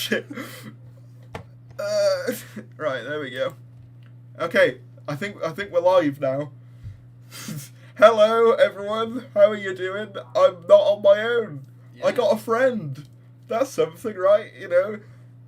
shit. Right, there we go. Okay, I think we're live now. Hello, everyone. How are you doing? I'm not on my own. Yeah. I got a friend. That's something, right? You know,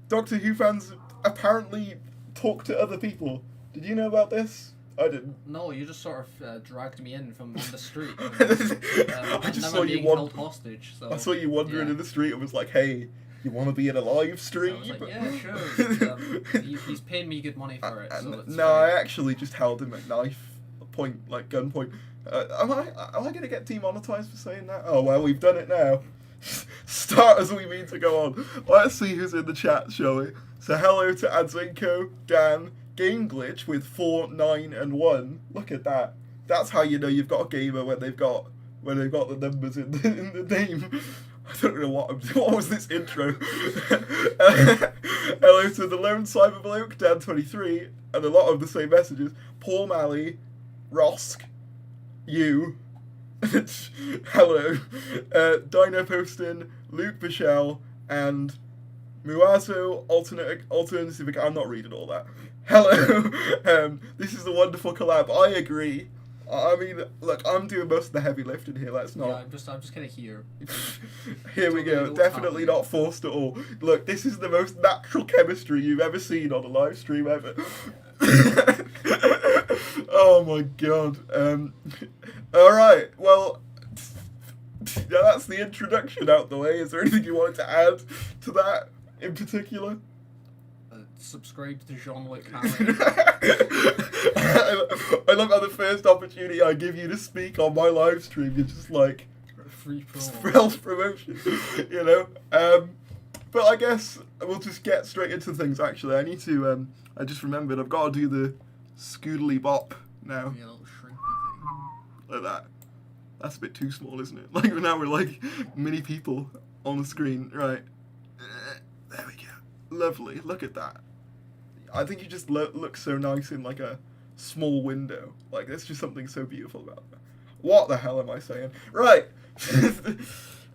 Doctor Who fans apparently talk to other people. Did you know about this? I didn't. No, you just sort of dragged me in from on the street. I just saw you held hostage. So, I saw you wandering in the street and was like, "Hey, you want to be in a live stream?" I was like, "Yeah, sure." He's paying me good money for it. So it's no, I actually just held him at knife point, like gunpoint. Am I gonna get demonetized for saying that? Oh well, we've done it now. Start as we mean to go on. Let's see who's in the chat, shall we? So hello to Adzinko, Dan, Game Glitch with 4, 9, and 1. Look at that. That's how you know you've got a gamer when they've got the numbers in the name. I don't know what was this intro. Hello to the Lone Cyberbloke, Dan23, and a lot of the same messages. Paul Malley, Rosk, you. Hello. Dino Poston, Luke Bichelle, and Muazo Alternative. I'm not reading all that. Hello. This is a wonderful collab. I agree. I mean, look, I'm doing most of the heavy lifting here. Let's not. Yeah, I'm just kind of here. Here we go. Definitely not forced at all. Look, this is the most natural chemistry you've ever seen on a live stream ever. Oh my god. Alright, well, yeah, that's the introduction out the way. Is there anything you wanted to add to that in particular? Subscribe to Jean-Luc Harry. I love how the first opportunity I give you to speak on my live stream, you're just like, free promotion, you know? But I guess we'll just get straight into things, actually. I need to, I just remembered, I've got to do the scoodly bop now. Yeah, little shrimpy thing. Like that. That's a bit too small, isn't it? Like, now we're like mini people on the screen. Right. There we go. Lovely. Look at that. I think you just look so nice in like a small window. Like, there's just something so beautiful about that. What the hell am I saying? Right.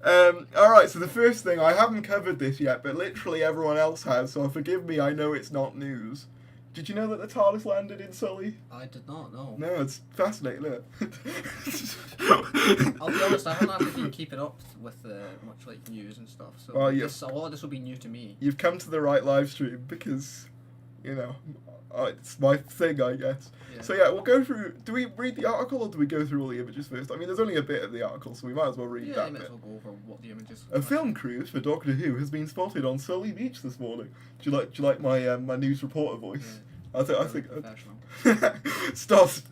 Alright, so the first thing, I haven't covered this yet, but literally everyone else has, so forgive me, I know it's not news. Did you know that the Tardis landed in Sully? I did not know. No, it's fascinating, look. I'll be honest, I haven't actually been keeping up with much like news and stuff, so well, a lot of this will be new to me. You've come to the right live stream because, you know, it's my thing, I guess. Yeah. So yeah, we'll go through. Do we read the article or do we go through all the images first? I mean, there's only a bit of the article, so we might as well read that bit. Yeah, might as well go over what the images. A film cruise for Doctor Who has been spotted on Sully Beach this morning. Do you like my my news reporter voice? Yeah. I think stars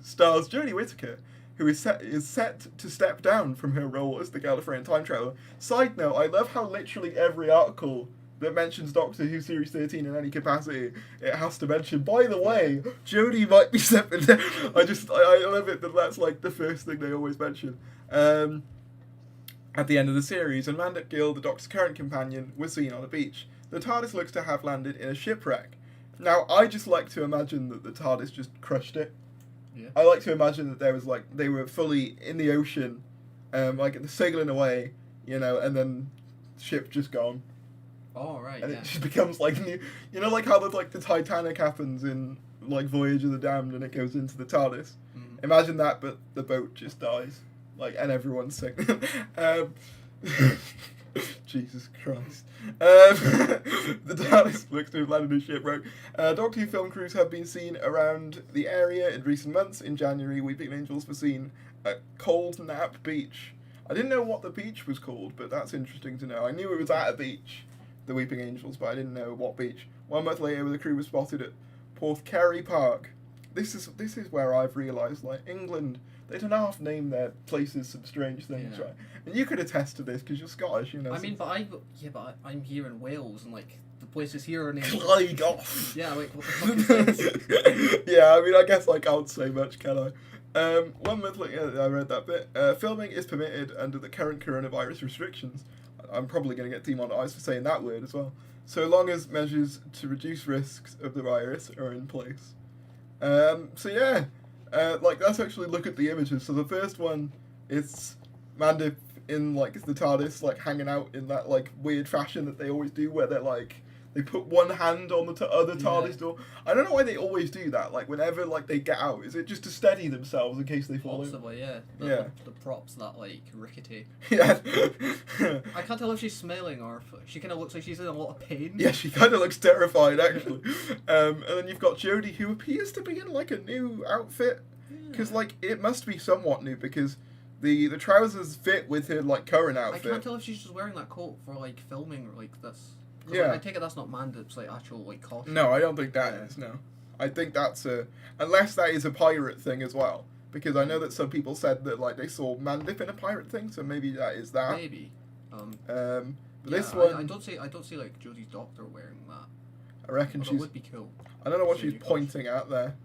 Jodie Whittaker, who is set to step down from her role as the Gallifreyan time traveller. Side note: I love how literally every article that mentions Doctor Who Series 13 in any capacity, it has to mention, by the way, Jodie might be stepping down. I love it that that's like the first thing they always mention. At the end of the series, and Mandat Gill, the Doctor's current companion, was seen on a beach. The TARDIS looks to have landed in a shipwreck. Now, I just like to imagine that the TARDIS just crushed it. Yeah. I like to imagine that there was like, they were fully in the ocean, like sailing away, you know, and then ship just gone. Oh, right, and yeah. it just becomes like new, you know, like how like the Titanic happens in like Voyage of the Damned and it goes into the TARDIS. Mm. Imagine that, but the boat just dies, like, and everyone's sick. Jesus Christ. The TARDIS looks to have landed in a shipwreck. Doctor Who film crews have been seen around the area in recent months. In January, Weeping Angels were seen at Cold Nap Beach. I didn't know what the beach was called, but that's interesting to know. I knew it was at a beach, the Weeping Angels, but I didn't know what beach. 1 month later, the crew was spotted at Porthcurry Park. This is where I've realised, like, England, they don't half name their places some strange things, right? And you could attest to this because you're Scottish, you know. I mean, I'm here in Wales and like the places here are named. Clydach. Yeah, like what the fuck is this? Yeah, I mean, I guess I can't say much, can I? 1 month later, I read that bit. Filming is permitted under the current coronavirus restrictions. I'm probably going to get demonetized for saying that word as well. So long as measures to reduce risks of the virus are in place. So yeah. Like, let's actually look at the images. So the first one is Mandy in, like, the TARDIS, like, hanging out in that, like, weird fashion that they always do, where they're, like, they put one hand on the other Yeah. TARDIS door. I don't know why they always do that. Like whenever like they get out, is it just to steady themselves in case they fall over? Possibly, yeah. The props that like rickety. Yeah. I can't tell if she's smiling or if she kind of looks like she's in a lot of pain. Yeah, she kind of looks terrified actually. And then you've got Jodie, who appears to be in like a new outfit, because like it must be somewhat new because the trousers fit with her like current outfit. I can't tell if she's just wearing that coat for like filming or like this. Yeah. I take it that's not Mandip's like actual like costume. No, I don't think that is. No, I think that's unless that is a pirate thing as well. Because I know that some people said that like they saw Mandip in a pirate thing, so maybe that is that. Maybe. But this one. one, I don't see like Jodie's doctor wearing that. I reckon Although she's. it would be cool. I don't know what It's a she's new pointing at there.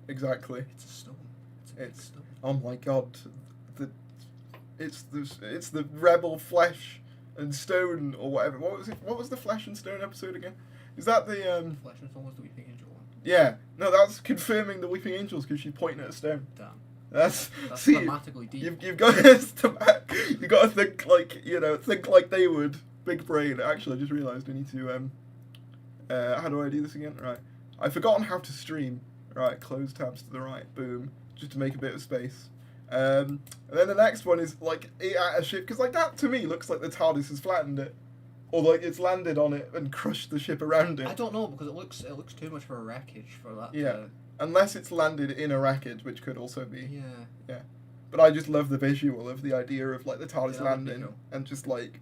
Exactly. It's a stone. It's a big stone. Oh my god, it's the rebel flesh and stone or whatever. What was it? What was the flesh and stone episode again? Is that the Flesh and Stone was the Weeping Angel one. Yeah, no, that's confirming the Weeping Angels because she's pointing at a stone. Damn. That's See, thematically deep. you've got you got to think like think like they would. Big brain. Actually, I just realised I need to how do I do this again? Right, I've forgotten how to stream. Right, close tabs to the right. Boom, just to make a bit of space. And then the next one is like at a ship because like that to me looks like the TARDIS has flattened it, or like it's landed on it and crushed the ship around it. I don't know because it looks too much for a wreckage for that. Yeah. Unless it's landed in a wreckage, which could also be. Yeah. But I just love the visual of the idea of like the TARDIS landing cool. and just like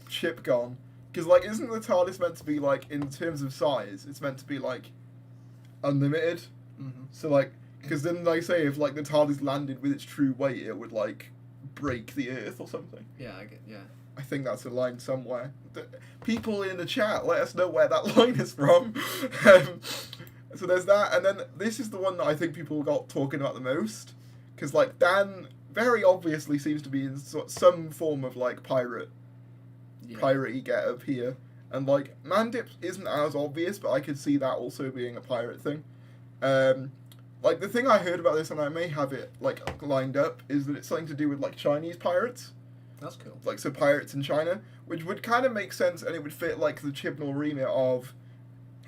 ship gone. Because like, isn't the TARDIS meant to be like in terms of size? It's meant to be like unlimited. Mm-hmm. So like, because then they say if like the TARDIS landed with its true weight, it would like break the Earth or something. Yeah. I think that's a line somewhere. People in the chat, let us know where that line is from. So there's that, and then this is the one that I think people got talking about the most, because like Dan very obviously seems to be in some form of like pirate-y get-up here, and like Mandip isn't as obvious, but I could see that also being a pirate thing. Like the thing I heard about this, and I may have it like lined up, is that it's something to do with like Chinese pirates. That's cool. Like so pirates in China, which would kind of make sense, and it would fit like the Chibnall remit of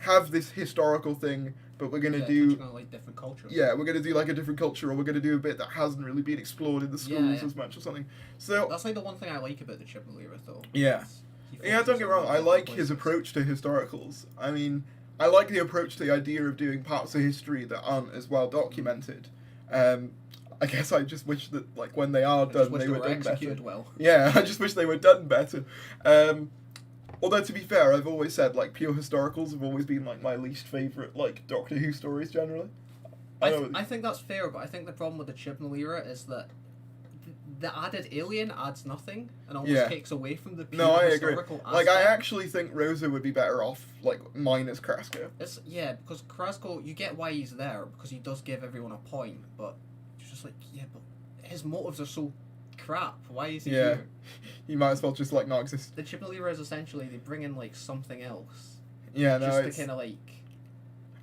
have this historical thing, but we're gonna do like different cultures. Yeah, we're gonna do like a different culture, or we're gonna do a bit that hasn't really been explored in the schools as much or something. So that's like the one thing I like about the Chibnall era, though. Yeah, don't get me wrong. I like his approach to historicals. I mean, I like the approach to the idea of doing parts of history that aren't as well documented. I guess I just wish that like when they are done, they were done better. Well. Yeah, I just wish they were done better. Although to be fair, I've always said like pure historicals have always been like my least favourite like Doctor Who stories generally. I think that's fair, but I think the problem with the Chibnall era is that the added alien adds nothing and almost takes away from the pure historical aspect. Like I actually think Rosa would be better off like minus Krasko. It's because Krasko, you get why he's there because he does give everyone a point, but it's just like but his motives are so crap. Why is he here? You might as well just like not exist. The Chibnall era is essentially they bring in like something else. Yeah, no, just to kind of like.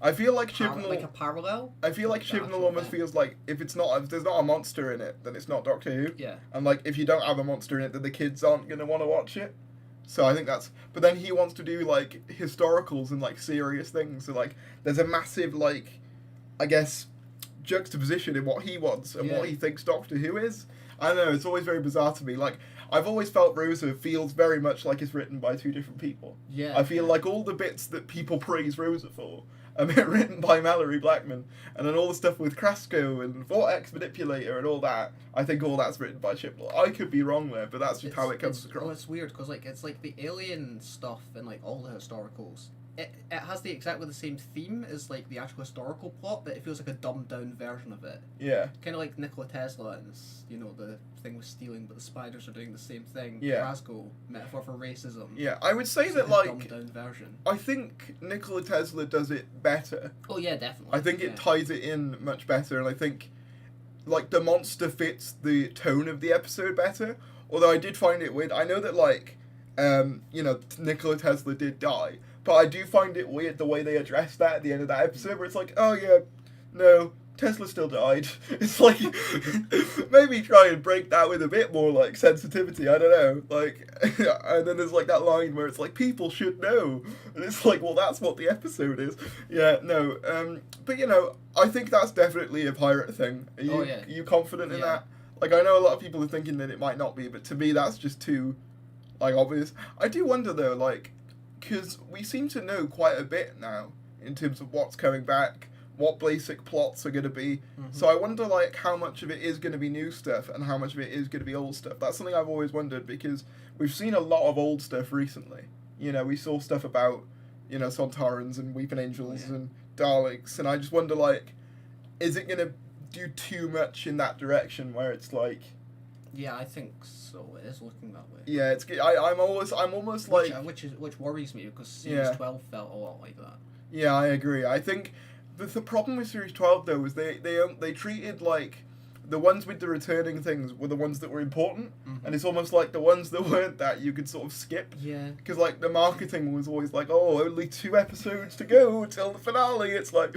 I feel like Chibnall like a parallel. I feel like Chibnall almost feels like if there's not a monster in it, then it's not Doctor Who. Yeah. And like if you don't have a monster in it, then the kids aren't gonna want to watch it. So I think that's. But then he wants to do like historicals and like serious things. So like there's a massive like, I guess, juxtaposition in what he wants and what he thinks Doctor Who is. I don't know. It's always very bizarre to me. Like I've always felt Rosa feels very much like it's written by two different people. Yeah. I feel like all the bits that people praise Rosa for are written by Mallory Blackman, and then all the stuff with Krasko and Vortex Manipulator and all that, I think all that's written by Chibnall. I could be wrong there, but that's just how it comes across. Well, it's weird because like it's like the alien stuff and like all the historicals. It has the exactly the same theme as like the actual historical plot, but it feels like a dumbed down version of it. Yeah. Kind of like Nikola Tesla and the thing with stealing, but the spiders are doing the same thing. Yeah. Krasko, metaphor for racism. Yeah, I would say that like a like dumbed down version. I think Nikola Tesla does it better. Oh yeah, definitely. I think it ties it in much better, and I think like the monster fits the tone of the episode better. Although I did find it weird. I know that like Nikola Tesla did die. But I do find it weird the way they address that at the end of that episode, where it's like, oh yeah, no, Tesla still died. It's like, maybe try and break that with a bit more, like, sensitivity, I don't know. Like, and then there's, like, that line where it's like, people should know. And it's like, well, that's what the episode is. Yeah, no. But, you know, I think that's definitely a pirate thing. Are you, are you confident in that? Like, I know a lot of people are thinking that it might not be, but to me, that's just too, like, obvious. I do wonder, though, like, because we seem to know quite a bit now in terms of what's coming back, what basic plots are going to be. Mm-hmm. So I wonder, like, how much of it is going to be new stuff and how much of it is going to be old stuff. That's something I've always wondered, because we've seen a lot of old stuff recently. You know, we saw stuff about, you know, Sontarans and Weeping Angels and Daleks, and I just wonder, like, is it going to do too much in that direction where it's like... Yeah, I think so. It is looking that way. Yeah, it's. I'm almost like... Which worries me, because Series 12 felt a lot like that. Yeah, I agree. I think... The problem with Series 12, though, is they treated, like, the ones with the returning things were the ones that were important, and it's almost like the ones that weren't that you could sort of skip. Yeah. Because, like, the marketing was always like, oh, only 2 episodes to go till the finale. It's like,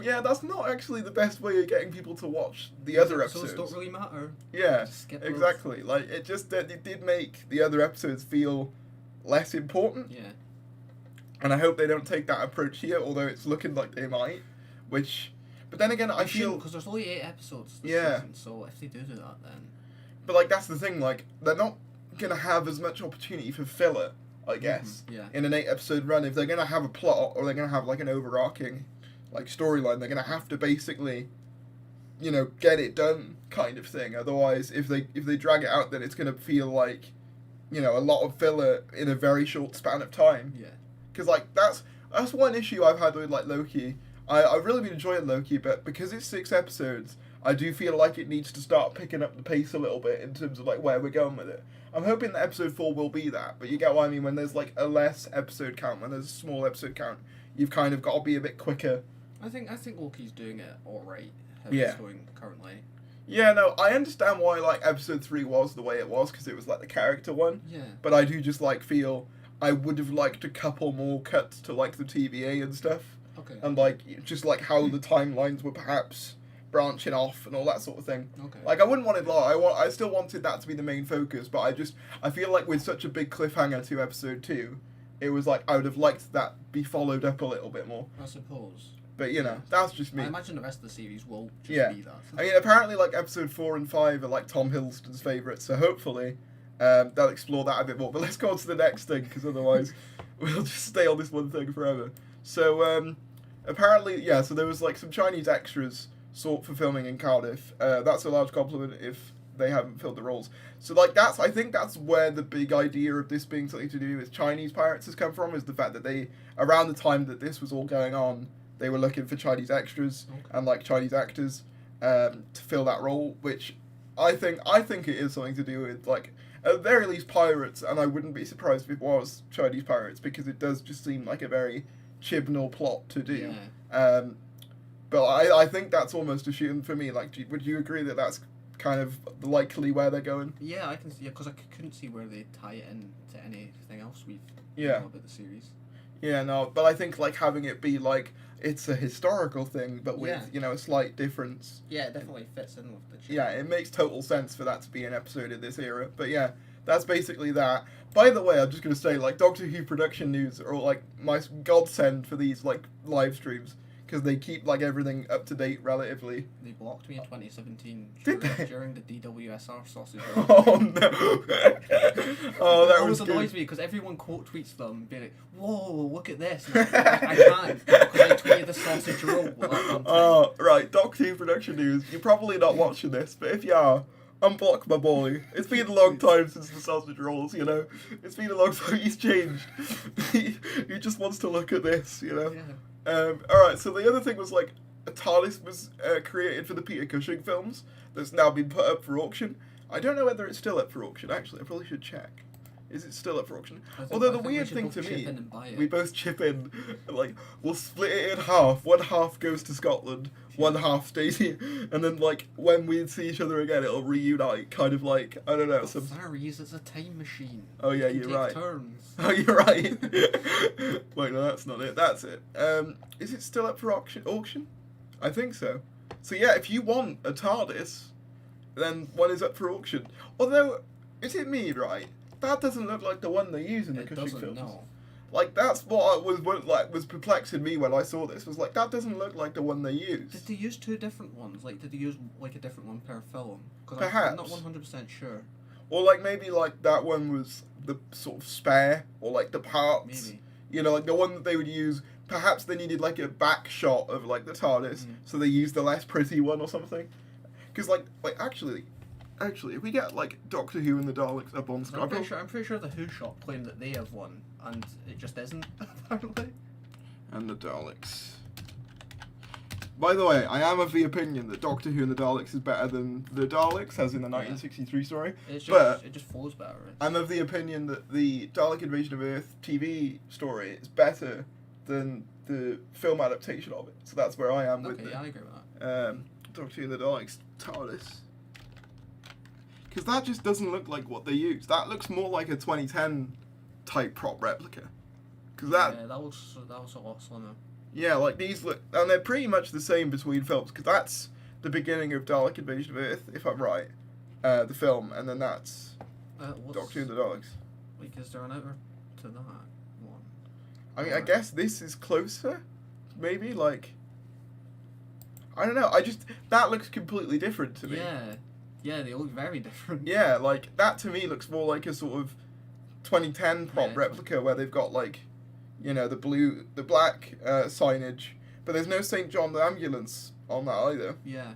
yeah, that's not actually the best way of getting people to watch the other episodes. Don't really matter. Yeah, just skip exactly. those. Like, it did make the other episodes feel less important. Yeah. And I hope they don't take that approach here, although it's looking like they might. But then again, I feel... Because there's only 8 episodes this season, so if they do that, then... But, like, that's the thing, like, they're not going to have as much opportunity for filler, I guess, in an 8-episode run. If they're going to have a plot, or they're going to have, like, an overarching, like, storyline, they're going to have to basically, you know, get it done, kind of thing. Otherwise, if they drag it out, then it's going to feel like, you know, a lot of filler in a very short span of time. Yeah. Because, like, that's one issue I've had with, like, Loki. I've really been enjoying Loki, but because it's 6 episodes, I do feel like it needs to start picking up the pace a little bit in terms of, like, where we're going with it. I'm hoping that episode 4 will be that, but you get what I mean, when there's, like, a less episode count, when there's a small episode count, you've kind of got to be a bit quicker. I think Loki's doing it alright, how it's going currently. Yeah, no, I understand why, like, episode 3 was the way it was, because it was, like, the character one. Yeah. But I do just, like, feel I would have liked a couple more cuts to, like, the TVA and stuff. Okay. And, like, just, like, how the timelines were perhaps branching off and all that sort of thing. Okay. Like, I wouldn't want it long. I still wanted that to be the main focus, but I feel like with such a big cliffhanger to episode 2, it was like, I would have liked that be followed up a little bit more. I suppose. But, you know, that's just me. I imagine the rest of the series will just be that. I mean, apparently, like, episode 4 and 5 are, like, Tom Hiddleston's favourites, so hopefully they'll explore that a bit more. But let's go on to the next thing, because otherwise we'll just stay on this one thing forever. So, apparently, so there was, like, some Chinese extras sought for filming in Cardiff. That's a large compliment if they haven't filled the roles. So, like, I think that's where the big idea of this being something to do with Chinese pirates has come from, is the fact that they, around the time that this was all going on, they were looking for Chinese extras and, like, Chinese actors to fill that role, which I think it is something to do with, like, at the very least pirates, and I wouldn't be surprised if it was Chinese pirates, because it does just seem like a very Chibnall plot to do. Yeah. But I think that's almost a shoot for me. Like, would you agree that that's kind of likely where they're going? Yeah, I can see. Because I couldn't see where they tie it in to anything else we've know about the series. Yeah, no, but I think, like, having it be like it's a historical thing, but with you know, a slight difference. Yeah, it definitely fits in with the. Yeah, it makes total sense for that to be an episode in this era. But yeah, that's basically that. By the way, I'm just gonna say, like, Doctor Who production news are like my godsend for these, like, live streams, because they keep, like, everything up to date relatively. They blocked me in 2017 during the DWSR sausage. Oh no! Oh, that was good. It annoys me because everyone quote tweets them, being like, "Whoa, look at this!" And I can't because I tweeted the sausage roll at one time. Oh, right, Doctor Who production news. You're probably not watching this, but if you are, unblock my boy. It's been a long time since the sausage rolls, you know. It's been a long time. He's changed. He just wants to look at this, you know. Yeah. Alright, so the other thing was, like, a Tardis was created for the Peter Cushing films that's now been put up for auction. I don't know whether it's still up for auction, actually. I probably should check. Is it still up for auction? Although the weird thing to me, we both chip in, like, we'll split it in half. One half goes to Scotland, one half stays here, and then, like, when we see each other again, it'll reunite, kind of like, I don't know, some... Tharries, it's a time machine. Oh yeah, you're right. Turns. Oh, you're right. Wait, no, that's not it. That's it. Is it still up for auction? I think so. So yeah, if you want a TARDIS, then one is up for auction. Although, is it me, right? That doesn't look like the one they use in the Cushing films. No. Like, that's what was perplexing me when I saw this. Was like, that doesn't look like the one they used. Did they use two different ones? Like, did they use like a different one per film? Because I'm not 100% sure. Or like maybe like that one was the sort of spare, or like the parts. Maybe. You know, like the one that they would use. Perhaps they needed like a back shot of like the TARDIS, so they used the less pretty one or something. Because like actually, if we get like Doctor Who and the Daleks up on screen, I'm pretty sure the Who shop claimed that they have one, and it just isn't apparently. And the Daleks. By the way, I am of the opinion that Doctor Who and the Daleks is better than the Daleks, as in the 1963 story. It just flows better. Right? I'm of the opinion that the Dalek Invasion of Earth TV story is better than the film adaptation of it. So that's where I am with it. Okay, I agree with that. Doctor Who and the Daleks TARDIS. Because that just doesn't look like what they use. That looks more like a 2010 type prop replica. Because that looks a lot slimmer. Yeah, like these look, and they're pretty much the same between films. Because that's the beginning of Dalek Invasion of Earth, if I'm right, the film, and then that's Doctor Who and the Daleks. Like, is there an outer to that one? I mean, I guess this is closer, maybe. Like, I don't know. That looks completely different to me. Yeah, they look very different. Yeah, like that to me looks more like a sort of 2010 prop replica where they've got like, you know, the black signage, but there's no St. John the Ambulance on that either. Yeah,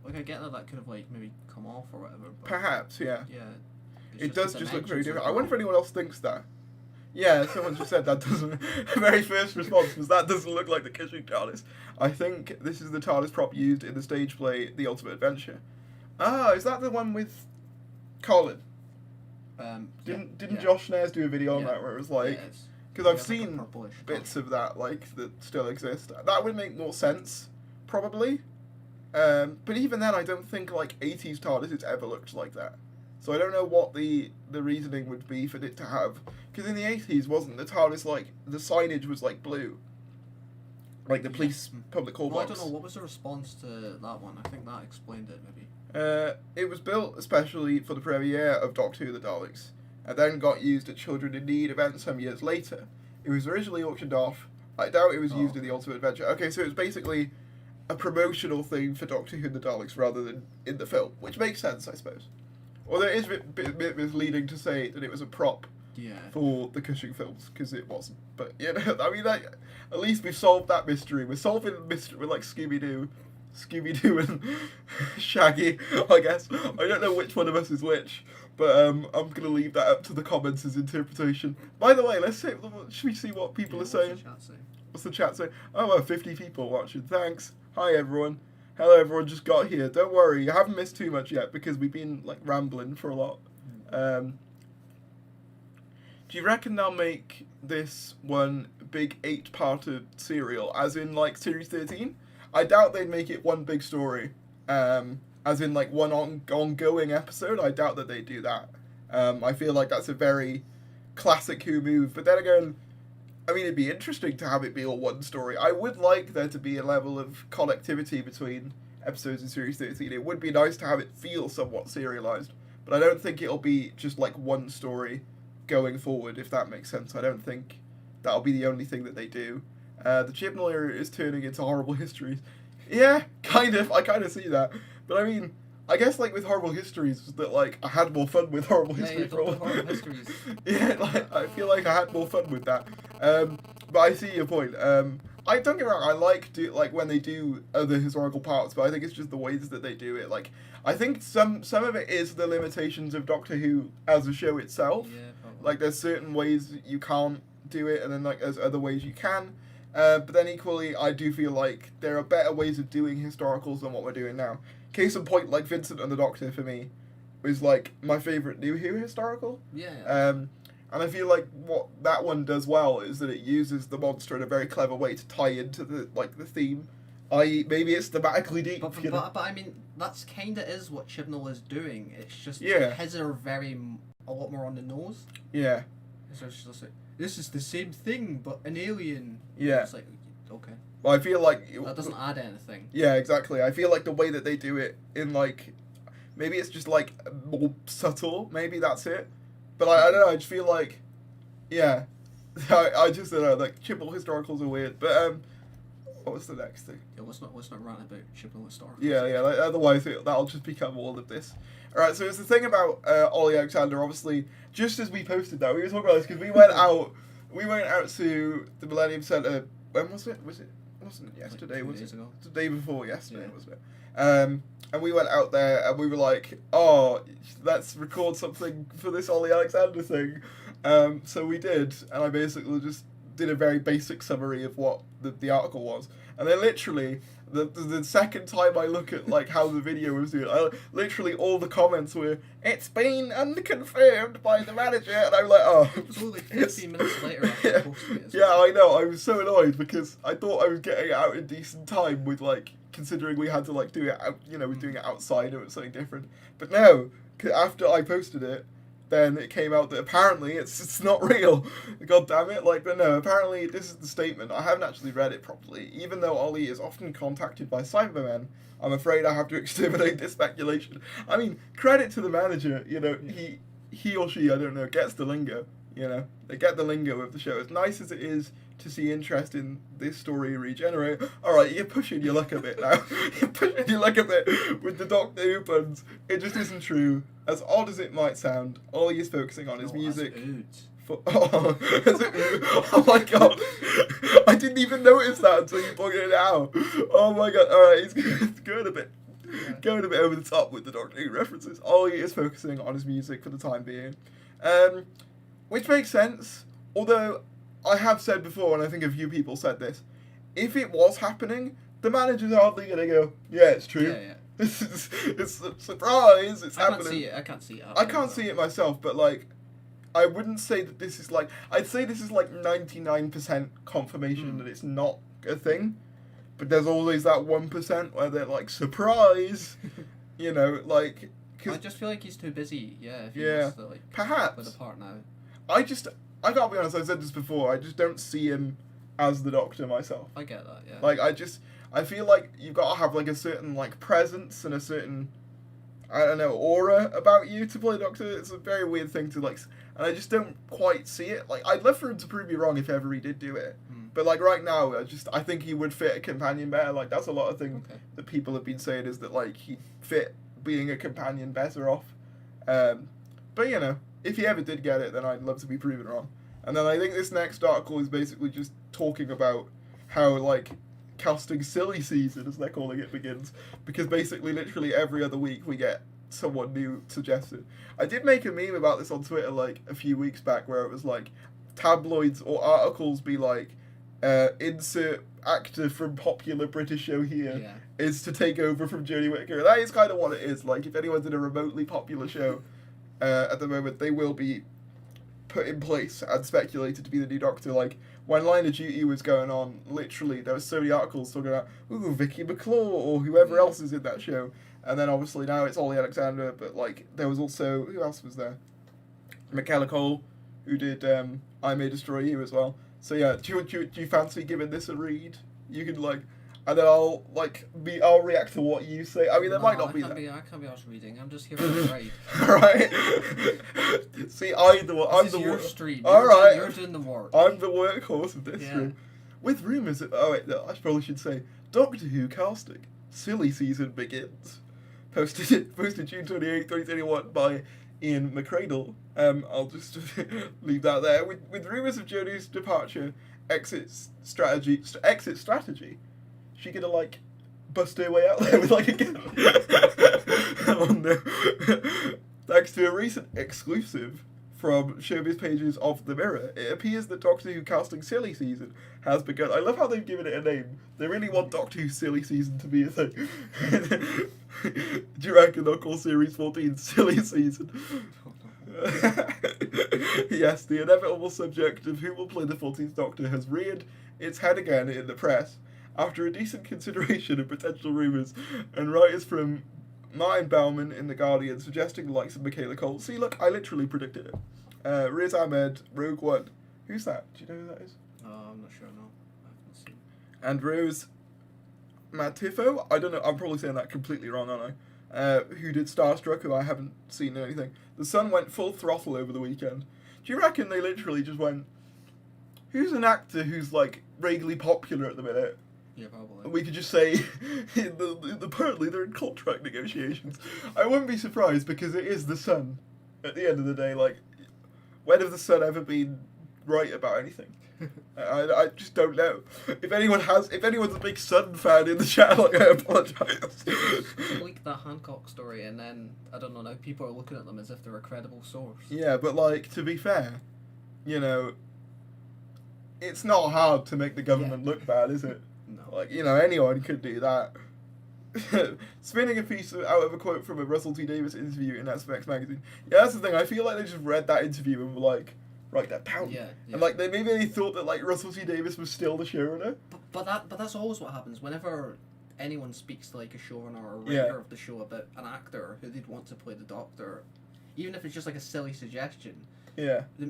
like I get that could have like maybe come off or whatever. But perhaps, yeah. Yeah. It does just look very different. I wonder if anyone else thinks that. Yeah, someone just said that doesn't. Very first response was that doesn't look like the Cushing TARDIS. I think this is the TARDIS prop used in the stage play The Ultimate Adventure. Ah, is that the one with Colin? Didn't Josh Nares do a video on that where it was like, because I've seen bits of that like that still exist. That would make more sense, probably. But even then, I don't think like 80s TARDIS has ever looked like that. So I don't know what the reasoning would be for it to have. Because in the 80s, wasn't the TARDIS like the signage was like blue, like the police public call box. I don't know what was the response to that one. I think that explained it maybe. It was built especially for the premiere of Doctor Who the Daleks, and then got used at Children in Need events some years later. It was originally auctioned off. I doubt it was used in The Ultimate Adventure. Okay, so it was basically a promotional thing for Doctor Who and the Daleks rather than in the film, which makes sense, I suppose. Although it is a bit misleading to say that it was a prop for the Cushing films, because it wasn't. But, you know, I mean, like, at least we've solved that mystery. We're solving the mystery with, like, Scooby-Doo and Shaggy, I guess. I don't know which one of us is which, but I'm going to leave that up to the comments as interpretation. By the way, should we see what people are saying? What's the chat saying? Oh, well, 50 people watching. Thanks. Hi, everyone. Hello, everyone just got here. Don't worry, you haven't missed too much yet because we've been like rambling for a lot. Do you reckon they'll make this one big 8-parter serial, as in like series 13? I doubt they'd make it one big story, as in like one ongoing episode. I doubt that they'd do that. I feel like that's a very classic Who move. But then again, I mean, it'd be interesting to have it be all one story. I would like there to be a level of connectivity between episodes in Series 13. It would be nice to have it feel somewhat serialized, but I don't think it'll be just like one story going forward, if that makes sense. I don't think that'll be the only thing that they do. The Chibnall era is turning into Horrible Histories. Yeah, kind of. I kind of see that. But I mean, I guess like with Horrible Histories, that like I had more fun with Horrible Histories for a while. Yeah, like I feel like I had more fun with that. But I see your point. I don't get me wrong. I like when they do other historical parts, but I think it's just the ways that they do it. Like I think some of it is the limitations of Doctor Who as a show itself. Yeah, probably. Like there's certain ways you can't do it, and then like there's other ways you can. But then equally, I do feel like there are better ways of doing historicals than what we're doing now. Case in point, like Vincent and the Doctor for me was like my favourite New Who historical. Yeah. And I feel like what that one does well is that it uses the monster in a very clever way to tie into the theme. I.e., maybe it's thematically deep. But I mean, that's kind of is what Chibnall is doing. It's just his are a lot more on the nose. Yeah. So it's just like, this is the same thing, but an alien. Yeah. It's like, okay. But I feel like That doesn't add anything. yeah, exactly. I feel like the way that they do it in like maybe it's just like more subtle. Maybe that's it. But I don't know. I just feel like yeah. I just don't know. Like Chibnall historicals are weird. But what was the next thing? Yeah, let's not rant about Chibnall historicals. Yeah. Like, otherwise, that'll just become all of this. All right. So it's the thing about Olly Alexander. Obviously, just as we posted that, we were talking about this because we went out. We went out to the Millennium Centre. When was it? Wasn't it yesterday? Like 2 was days it ago. the day before yesterday? Yeah. Wasn't it? And we went out there and we were like, oh, let's record something for this Olly Alexander thing. So we did, and I basically just did a very basic summary of what the article was. And then literally, the second time I look at like how the video was doing, literally all the comments were, it's been unconfirmed by the manager, and I'm like, oh. It was only like 15 minutes later after Yeah, posting it. yeah, I know. I was so annoyed because I thought I was getting it out in decent time with like considering we had to like do it out, we're doing it outside or something different. But no, 'cause after I posted it, then it came out that apparently it's not real. God damn it! Like, but no, apparently this is the statement. I haven't actually read it properly. Even though Olly is often contacted by Cybermen, I'm afraid I have to exterminate this speculation. I mean, credit to the manager. He or she, I don't know, gets the lingo. They get the lingo of the show. As nice as it is to see interest in this story regenerate. Alright, you're pushing your luck a bit now. You're pushing your luck a bit with the Doctor Who puns. It just isn't true. As odd as it might sound, Olly is focusing on his music. Oh my god. I didn't even notice that until you pointed it out. Oh my god. Alright, he's going a bit over the top with the Doctor Who references. Olly is focusing on his music for the time being. Which makes sense. Although, I have said before, and I think a few people said this, if it was happening, the manager's hardly going to go, yeah, it's true. Yeah. It's a surprise, it's happening. I can't see it. I can't see it myself, but like, I wouldn't say that this is like, I'd say this is like 99% confirmation that it's not a thing, but there's always that 1% where they're like, surprise, like... I just feel like he's too busy, if he Yeah, wants to, like, perhaps. with a part now. I gotta be honest, I've said this before, I just don't see him as the Doctor myself. I get that, yeah. Like, I feel like you've got to have, like, a certain, like, presence and a certain, I don't know, aura about you to play Doctor. It's a very weird thing to, like, and I just don't quite see it. Like, I'd love for him to prove me wrong if ever he did do it. But, like, right now, I think he would fit a companion better. Like, that's a lot of things that people have been saying is that, like, he'd fit being a companion better off. But, if he ever did get it, then I'd love to be proven wrong. And then I think this next article is basically just talking about how, like, casting silly season, as they're calling it, begins. Because basically, literally every other week, we get someone new suggested. I did make a meme about this on Twitter, like, a few weeks back, where it was, like, tabloids or articles be like, insert actor from popular British show here is to take over from Jodie Whittaker. That is kind of what it is. Like, if anyone's in a remotely popular show at the moment, they will be put in place and speculated to be the new Doctor. Like, when Line of Duty was going on, literally, there was so many articles talking about, ooh, Vicky McClure, or whoever else is in that show. And then, obviously, now it's Olly Alexander, but, like, there was also, who else was there? Michaela Cole, who did I May Destroy You as well. So, yeah, do you fancy giving this a read? You can, like, and then I'll react to what you say. I mean, there might not be that. I can't be asked reading. I'm just here for the ride. Alright. See, I'm the your stream. Alright. You're doing the work. I'm the workhorse of this room. With rumours oh wait, no, I probably should say, Doctor Who casting. Silly season begins. Posted June 28, 2021 by Ian McCradle. I'll just leave that there. With rumours of Jodie's departure, exit strategy. She gonna like bust her way out there with like a gun? Oh no. Thanks to a recent exclusive from showbiz pages of The Mirror, it appears that Doctor Who casting silly season has begun. I love how they've given it a name. They really want Doctor Who silly season to be a thing. Do you reckon they'll call Series 14 silly season? Yes, the inevitable subject of who will play the 14th Doctor has reared its head again in the press after a decent consideration of potential rumours and writers from Martin Bauman in The Guardian suggesting the likes of Michaela Cole. See, look, I literally predicted it. Riz Ahmed, Rogue One. Who's that? Do you know who that is? I'm not sure, no. I haven't seen. and Rose Matifo, I don't know, I'm probably saying that completely wrong, aren't I? Who did Starstruck, who I haven't seen in anything. The Sun went full throttle over the weekend. Do you reckon they literally just went, who's an actor who's, like, vaguely popular at the minute? Yeah, probably. And we could just say, apparently they're in contract negotiations. I wouldn't be surprised, because it is The Sun. At the end of the day, like, when have The Sun ever been right about anything? I just don't know. If anyone's a big Sun fan in the chat, like, I apologise. They leaked that Hancock story, and then, I don't know, now people are looking at them as if they're a credible source. Yeah, but, like, to be fair, you know, it's not hard to make the government look bad, is it? No. Like, you know, anyone could do that. Spinning a piece out of a quote from a Russell T Davies interview in SFX magazine. Yeah, that's the thing. I feel like they just read that interview and were like, write that down. Yeah. And like maybe they thought that like Russell T Davies was still the showrunner. But that's always what happens whenever anyone speaks to like a showrunner or a writer of the show about an actor who they'd want to play the Doctor, even if it's just like a silly suggestion. Yeah. The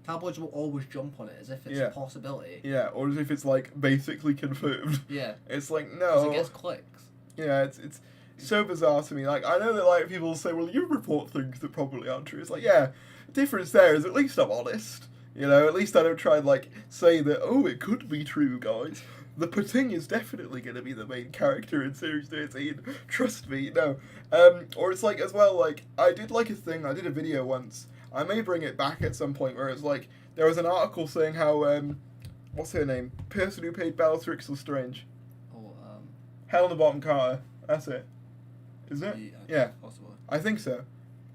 tabloids will always jump on it as if it's a possibility. Yeah, or as if it's like basically confirmed. Yeah. It's like no. It gets clicks. Yeah, it's so bizarre to me. Like I know that like people say, well, you report things that probably aren't true. It's like the difference there is at least I'm honest. You know, at least I don't try and like say that it could be true, guys. The Puting is definitely going to be the main character in Series 13. Trust me, no. Or it's like as well, like I did a video once. I may bring it back at some point where it's like there was an article saying how what's her name? Person who played Bellatrix Lestrange. Helena Bonham Carter. That's it. Is it? Yeah. Possibly. I think so.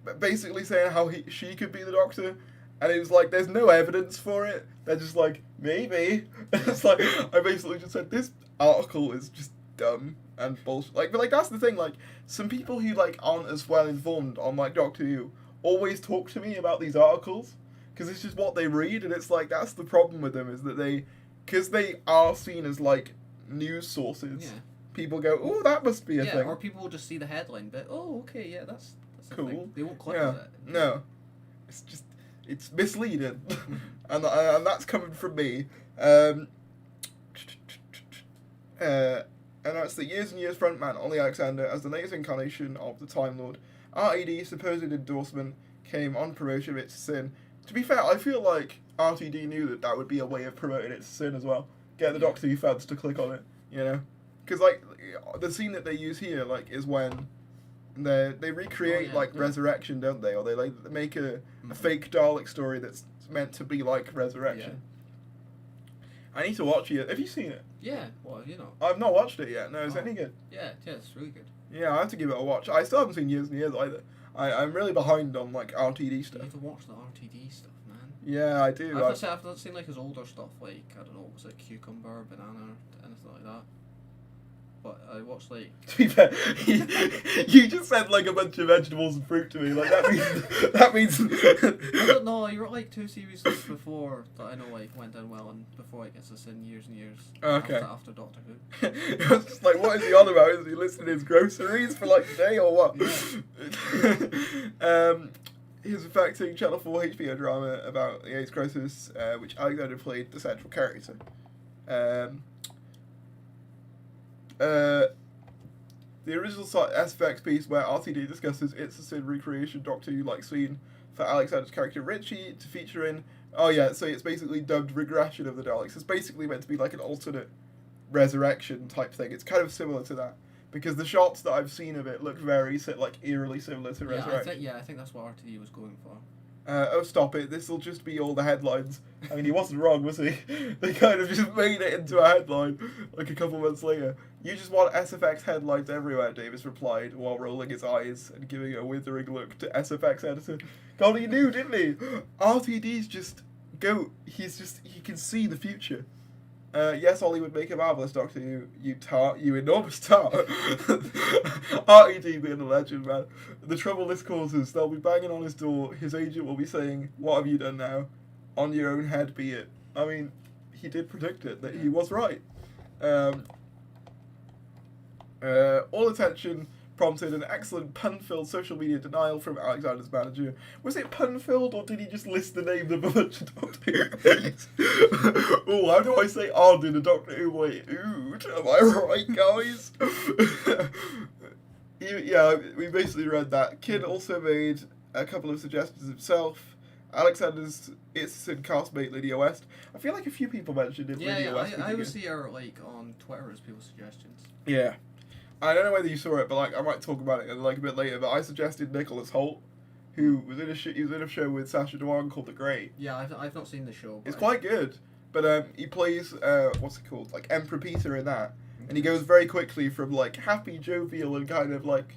But basically saying how she could be the Doctor, and it was like there's no evidence for it. They're just like maybe. It's like I basically just said this article is just dumb and bullshit. Like, but like that's the thing. Like some people who like aren't as well informed on like Doctor Who always talk to me about these articles because it's just what they read, and it's like that's the problem with them is that because they are seen as like news sources. Yeah. People go, oh, that must be a thing. Or people will just see the headline, but okay, that's cool. Thing. They won't click on it. No, it's misleading, and that's coming from me. Announced that Years and Years frontman Olly Alexander as the latest incarnation of the Time Lord. RTD's supposed endorsement came on promotion of It's a Sin. To be fair, I feel like RTD knew that would be a way of promoting It's a Sin as well. Get the Doctor Who fans to click on it, you know. Because like the scene that they use here, like, is when they recreate Resurrection, don't they? Or they like make a fake Dalek story that's meant to be like Resurrection. Yeah. I need to watch it. Have you seen it? Yeah. Well, you know. I've not watched it yet. No, is it any good? Yeah, it's really good. Yeah, I have to give it a watch. I still haven't seen Years and Years either. I'm really behind on like RTD stuff. You need to watch the RTD stuff, man. Yeah, I do. I've not seen like his older stuff, like I don't know, was it Cucumber, Banana, anything like that. But I watched like. To be fair, you just said like a bunch of vegetables and fruit to me. Like that means. I don't know. You wrote like 2 series before that I know like went down well, and before I guess it's in Years and Years. Okay. After Doctor Who. I was just like, what is he on about? Is he listing his groceries for like today or what? He was affecting Channel 4 HBO drama about the AIDS crisis, which Alexander played the central character. The original SFX piece where RTD discusses It's a Sin recreation Doctor Who like scene for Alexander's character Richie to feature in. Oh yeah, so it's basically dubbed regression of the Daleks. It's basically meant to be like an alternate resurrection type thing. It's kind of similar to that because the shots that I've seen of it look very like eerily similar to Resurrection. I think that's what RTD was going for. Oh, stop it. This will just be all the headlines. I mean, he wasn't wrong, was he? They kind of just made it into a headline, like a couple months later. You just want SFX headlines everywhere, Davis replied, while rolling his eyes and giving a withering look to SFX editor. God, he knew, didn't he? RTD's just he can see the future. Yes, Ollie would make a marvellous Doctor Who, you enormous tart. RED being a legend, man. The trouble this causes, they'll be banging on his door, his agent will be saying, what have you done now? On your own head be it. I mean, he did predict it, that he was right. All attention prompted an excellent pun-filled social media denial from Alexander's manager. Was it pun-filled, or did he just list the names of a bunch of Doctor Who things? Oh, how do I say odd in a Doctor Who way? Ood, am I right, guys? Yeah, we basically read that. Kidd also made a couple of suggestions himself. Alexander's instant castmate Lydia West. I feel like a few people mentioned it. Yeah, West I always see her like on Twitter as people's suggestions. Yeah. I don't know whether you saw it, but like I might talk about it like a bit later. But I suggested Nicholas Hoult, who was in he was in a show with Sacha Dhawan called The Grey. Yeah, I've not seen the show. It's quite good, but he plays what's it called, like Emperor Peter in that, and he goes very quickly from like happy, jovial, and kind of like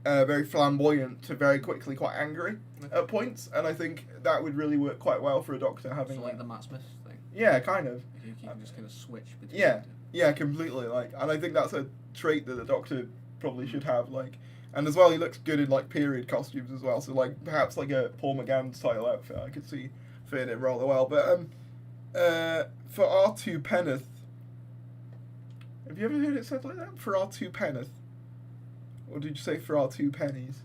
very flamboyant to very quickly quite angry at points, and I think that would really work quite well for a Doctor having like the Matt Smith thing. Yeah, kind of. You can just kind of switch between. Yeah, completely. Like, and I think that's a trait that the Doctor probably should have. Like, and as well, he looks good in like period costumes as well. So like perhaps like a Paul McGann style outfit, I could see fitting it rather well. But for R2 Penneth, have you ever heard it said like that? For R2 Penneth, or did you say for R2 pennies?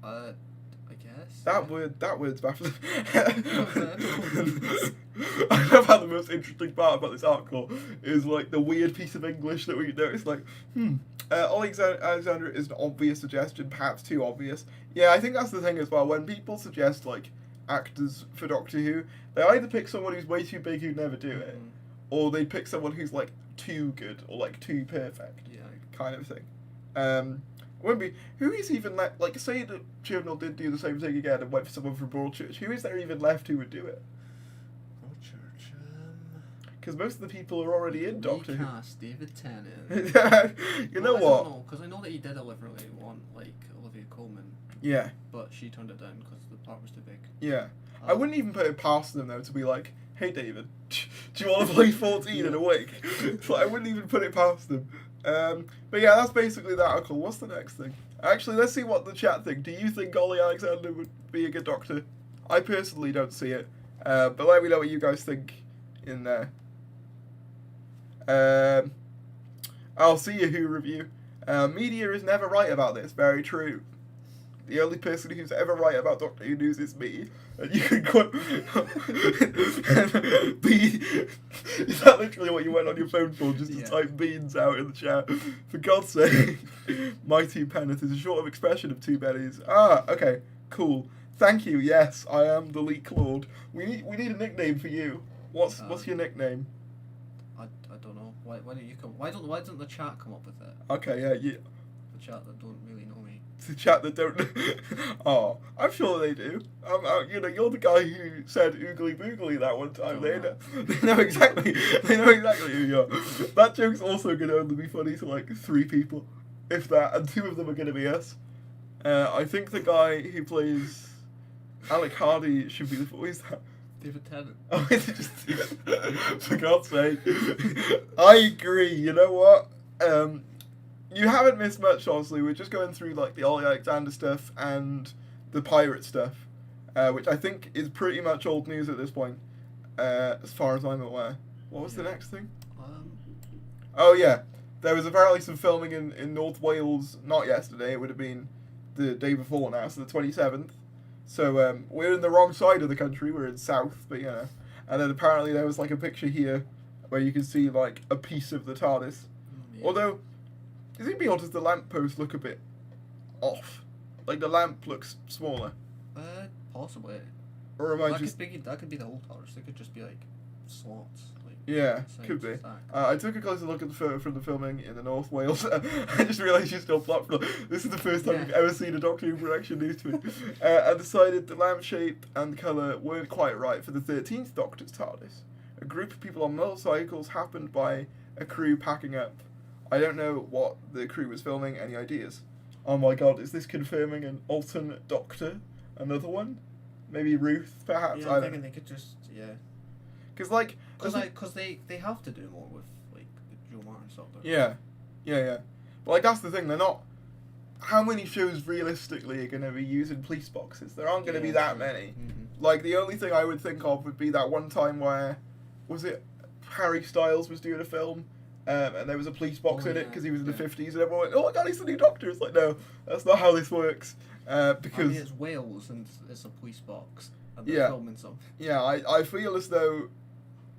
I guess. That word's baffling. I love how the most interesting part about this article is like the weird piece of English that we notice. Like, Olly Alexander is an obvious suggestion, perhaps too obvious. Yeah, I think that's the thing as well. When people suggest like actors for Doctor Who, they either pick someone who's way too big who'd never do it, or they pick someone who's like too good or like too perfect. Yeah. Kind of thing. Wouldn't be. Who is even left? Like, say the Chibnall did do the same thing again and went for someone from Broadchurch. Who is there even left who would do it? Broadchurch. Because most of the people are already in Doctor Who. Recast David Tennant. You know what? I don't know, because I know that he did deliberately want like Olivia Colman. Yeah. But she turned it down because the part was too big. Yeah. I wouldn't even put it past them though to be like, hey David, do you want to play 14 in a week? So I wouldn't even put it past them. But yeah, that's basically that article. What's the next thing? Actually, let's see what the chat think. Do you think Olly Alexander would be a good Doctor? I personally don't see it. But let me know what you guys think in there. I'll see a Who review. Media is never right about this. Very true. The only person who's ever right about Doctor Who news is me. And you can quote... Is that literally what you went on your phone for? Just to type beans out in the chat? For God's sake. Mighty Penneth is a short of expression of two bellies. Ah, okay. Cool. Thank you. Yes, I am the Leak Lord. We need a nickname for you. What's your nickname? I don't know. Why don't you come? Why don't the chat come up with it? Okay, yeah. The chat that don't really know me. The chat that don't. Oh, I'm sure they do. You're the guy who said oogly boogly that one time. They know exactly. They know exactly who you are. That joke's also gonna only be funny to like 3 people, if that, and 2 of them are gonna be us. I think the guy who plays Alec Hardy should be the. Who is that? David Tennant. Oh, it's just for God's sake. I agree. You know what? You haven't missed much, honestly. We're just going through like the Olly Alexander stuff and the pirate stuff, which I think is pretty much old news at this point, as far as I'm aware. What was the next thing? Oh yeah, there was apparently some filming in North Wales. Not yesterday. It would have been the day before now, so the 27th. So we're in the wrong side of the country. We're in South, but yeah. And then apparently there was like a picture here where you can see like a piece of the Tardis. Yeah. Although, is it me or does the lamppost look a bit off? Like the lamp looks smaller. Possibly. Or am I that could be the whole Tardis. It could just be like slots. Yeah, could be. I took a closer look at the photo from the filming in the North Wales. I just realised you still flopped. This is the first time you've ever seen a Doctor Who production news tweet. I decided the lamp shape and colour weren't quite right for the 13th Doctor's TARDIS. A group of people on motorcycles happened by a crew packing up. I don't know what the crew was filming. Any ideas? Oh my god, is this confirming an alternate Doctor? Another one? Maybe Ruth, perhaps? Yeah, I'm thinking they could just, Because they have to do more with, like, Joe Martin stuff. Yeah. But, like, that's the thing, they're not... How many shows realistically are going to be using police boxes? There aren't going to be that many. Mm-hmm. Like, the only thing I would think of would be that one time where... Was it Harry Styles was doing a film and there was a police box Oh, in it yeah, because he was in the yeah. 50s, and everyone went, "Oh my god, he's the new Doctor." It's like, no, that's not how this works. I Because mean, it's Wales and it's a police box, and they're Yeah. filming something. yeah, I feel as though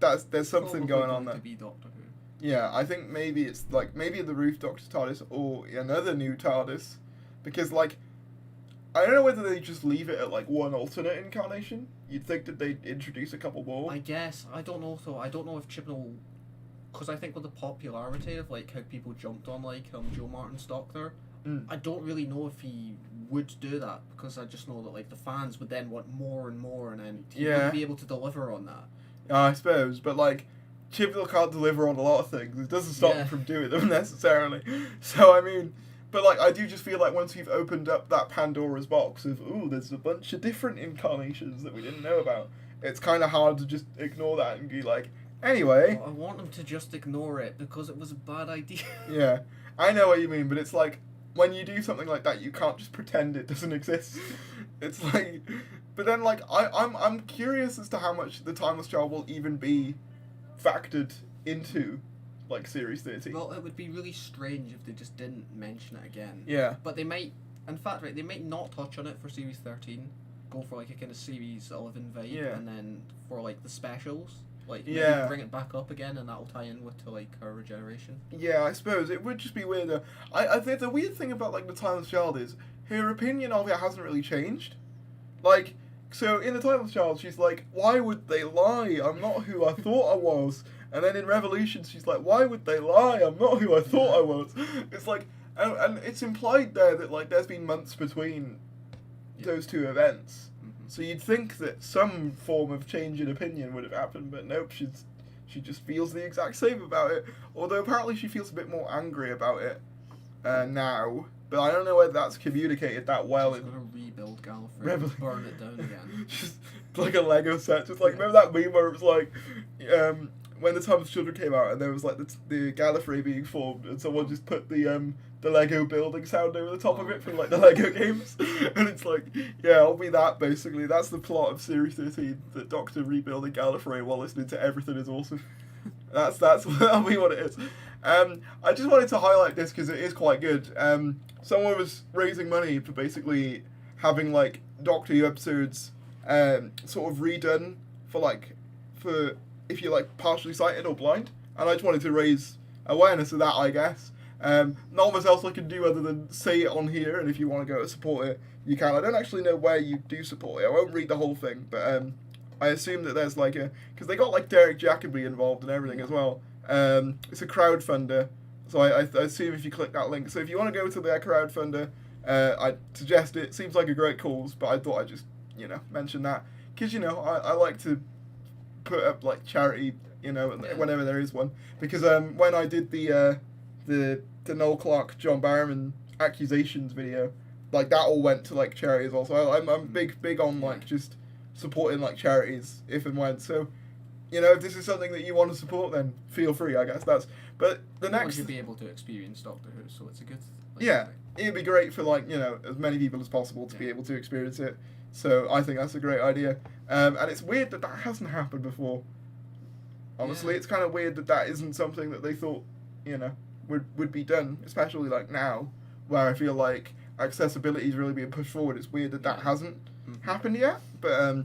there's something Probably going on going there. to be Doctor Who. Yeah, I think maybe it's like maybe the Roof Doctor TARDIS or another new TARDIS, because like I don't know whether they just leave it at like one alternate incarnation. You'd think that they'd introduce a couple more. I guess I don't know though. I don't know if Chibnall, because I think with the popularity of like how people jumped on like Joe Martin's Doctor, I don't really know if he would do that, because I just know that like the fans would then want more and more, and then he wouldn't be able to deliver on that. I suppose, but like Chibnall can't deliver on a lot of things. It doesn't stop him from doing them necessarily. So I mean, but like I do just feel like once we've opened up that Pandora's box of there's a bunch of different incarnations that we didn't know about, it's kind of hard to just ignore that and be like, anyway. Well, I want them to just ignore it because it was a bad idea. Yeah, I know what you mean, but it's like when you do something like that, you can't just pretend it doesn't exist. It's like, but then like I'm curious as to how much the Timeless Child will even be factored into like Series 13. Well, it would be really strange if they just didn't mention it again. Yeah. But they might, in fact, right, they might not touch on it for Series 13. Go for like a kind of Series 11 vibe, Yeah. and then for like the specials, like Yeah. maybe bring it back up again, and that'll tie in with to like her regeneration. Yeah, I suppose it would just be weird though. I think the weird thing about like the Timeless Child is her opinion of it hasn't really changed. Like, so in the Timeless Child, she's like, "Why would they lie? I'm not who I thought I was." And then in Revolution, she's like, "Why would they lie? I'm not who I thought I was." It's like, and it's implied there that like there's been months between those two events. So you'd think that some form of change in opinion would have happened, but nope, she just feels the exact same about it. Although apparently she feels a bit more angry about it now. But I don't know whether that's communicated that well. She's gonna rebuild Gallifrey, Revel- burn it down again. Just like a Lego set. Just like, remember that meme where it was like, when the Timeless Children came out and there was like the Gallifrey being formed, and someone just put the Lego building sound over the top of it from like the Lego games, and it's like, yeah, I'll be that basically. That's the plot of Series 13, the Doctor rebuilding Gallifrey while listening to Everything Is Awesome. That'll be what it is. I just wanted to highlight this because it is quite good. Someone was raising money for basically having like Doctor Who episodes sort of redone for if you're like partially sighted or blind, and I just wanted to raise awareness of that, I guess. Not much else I can do other than say it on here, and if you want to go to support it, you can. I don't actually know where you do support it. I won't read the whole thing, but I assume that there's like because they got like Derek Jacobi involved and everything as well. It's a crowdfunder, so I assume if you click that link. So if you want to go to their crowdfunder, I suggest it. Seems like a great cause, but I thought I'd just mention that because I like to put up like charity whenever there is one, because when I did the Noel Clarke John Barrowman accusations video, like that all went to like charity as well. So I'm big on like just supporting like charities if and when. So if this is something that you want to support, then feel free, I guess. But the next you'll be able to experience Doctor Who, so it's a good thing. It'd be great for like as many people as possible to be able to experience it. So I think that's a great idea. And it's weird that hasn't happened before. Honestly, it's kind of weird that isn't something that they thought would be done, especially like now, where I feel like accessibility is really being pushed forward. It's weird that hasn't happened yet. But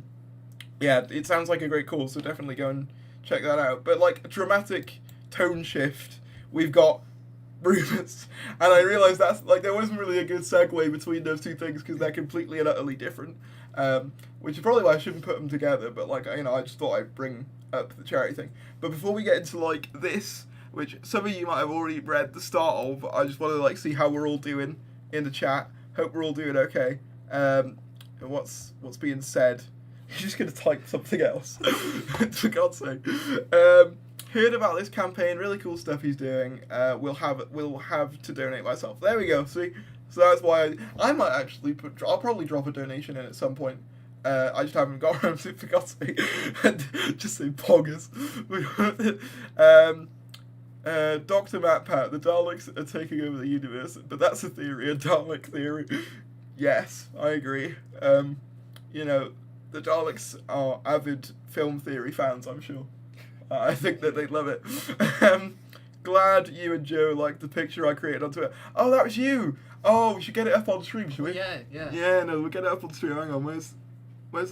it sounds like a great cause, so definitely go and check that out. But like a dramatic tone shift, we've got Rumours, and I realised that's like there wasn't really a good segue between those two things because they're completely and utterly different. Which is probably why I shouldn't put them together. But like I just thought I'd bring up the charity thing. But before we get into like this, which some of you might have already read the start of, I just want to like see how we're all doing in the chat. Hope we're all doing okay. And what's being said. You're just gonna type something else. For God's sake. Heard about this campaign, really cool stuff he's doing. We'll have to donate myself. There we go. See, so that's why I might actually I'll probably drop a donation in at some point. I just haven't got around to it, for God's sake. Just say poggers. Dr. MatPat, the Daleks are taking over the universe, but that's a theory, a Dalek theory. Yes, I agree. The Daleks are avid film theory fans, I'm sure. I think that they'd love it. glad you and Joe liked the picture I created on Twitter. Oh, that was you! Oh, we should get it up on stream, should we? Yeah, yeah. Yeah, no, we'll get it up on stream. Hang on, where's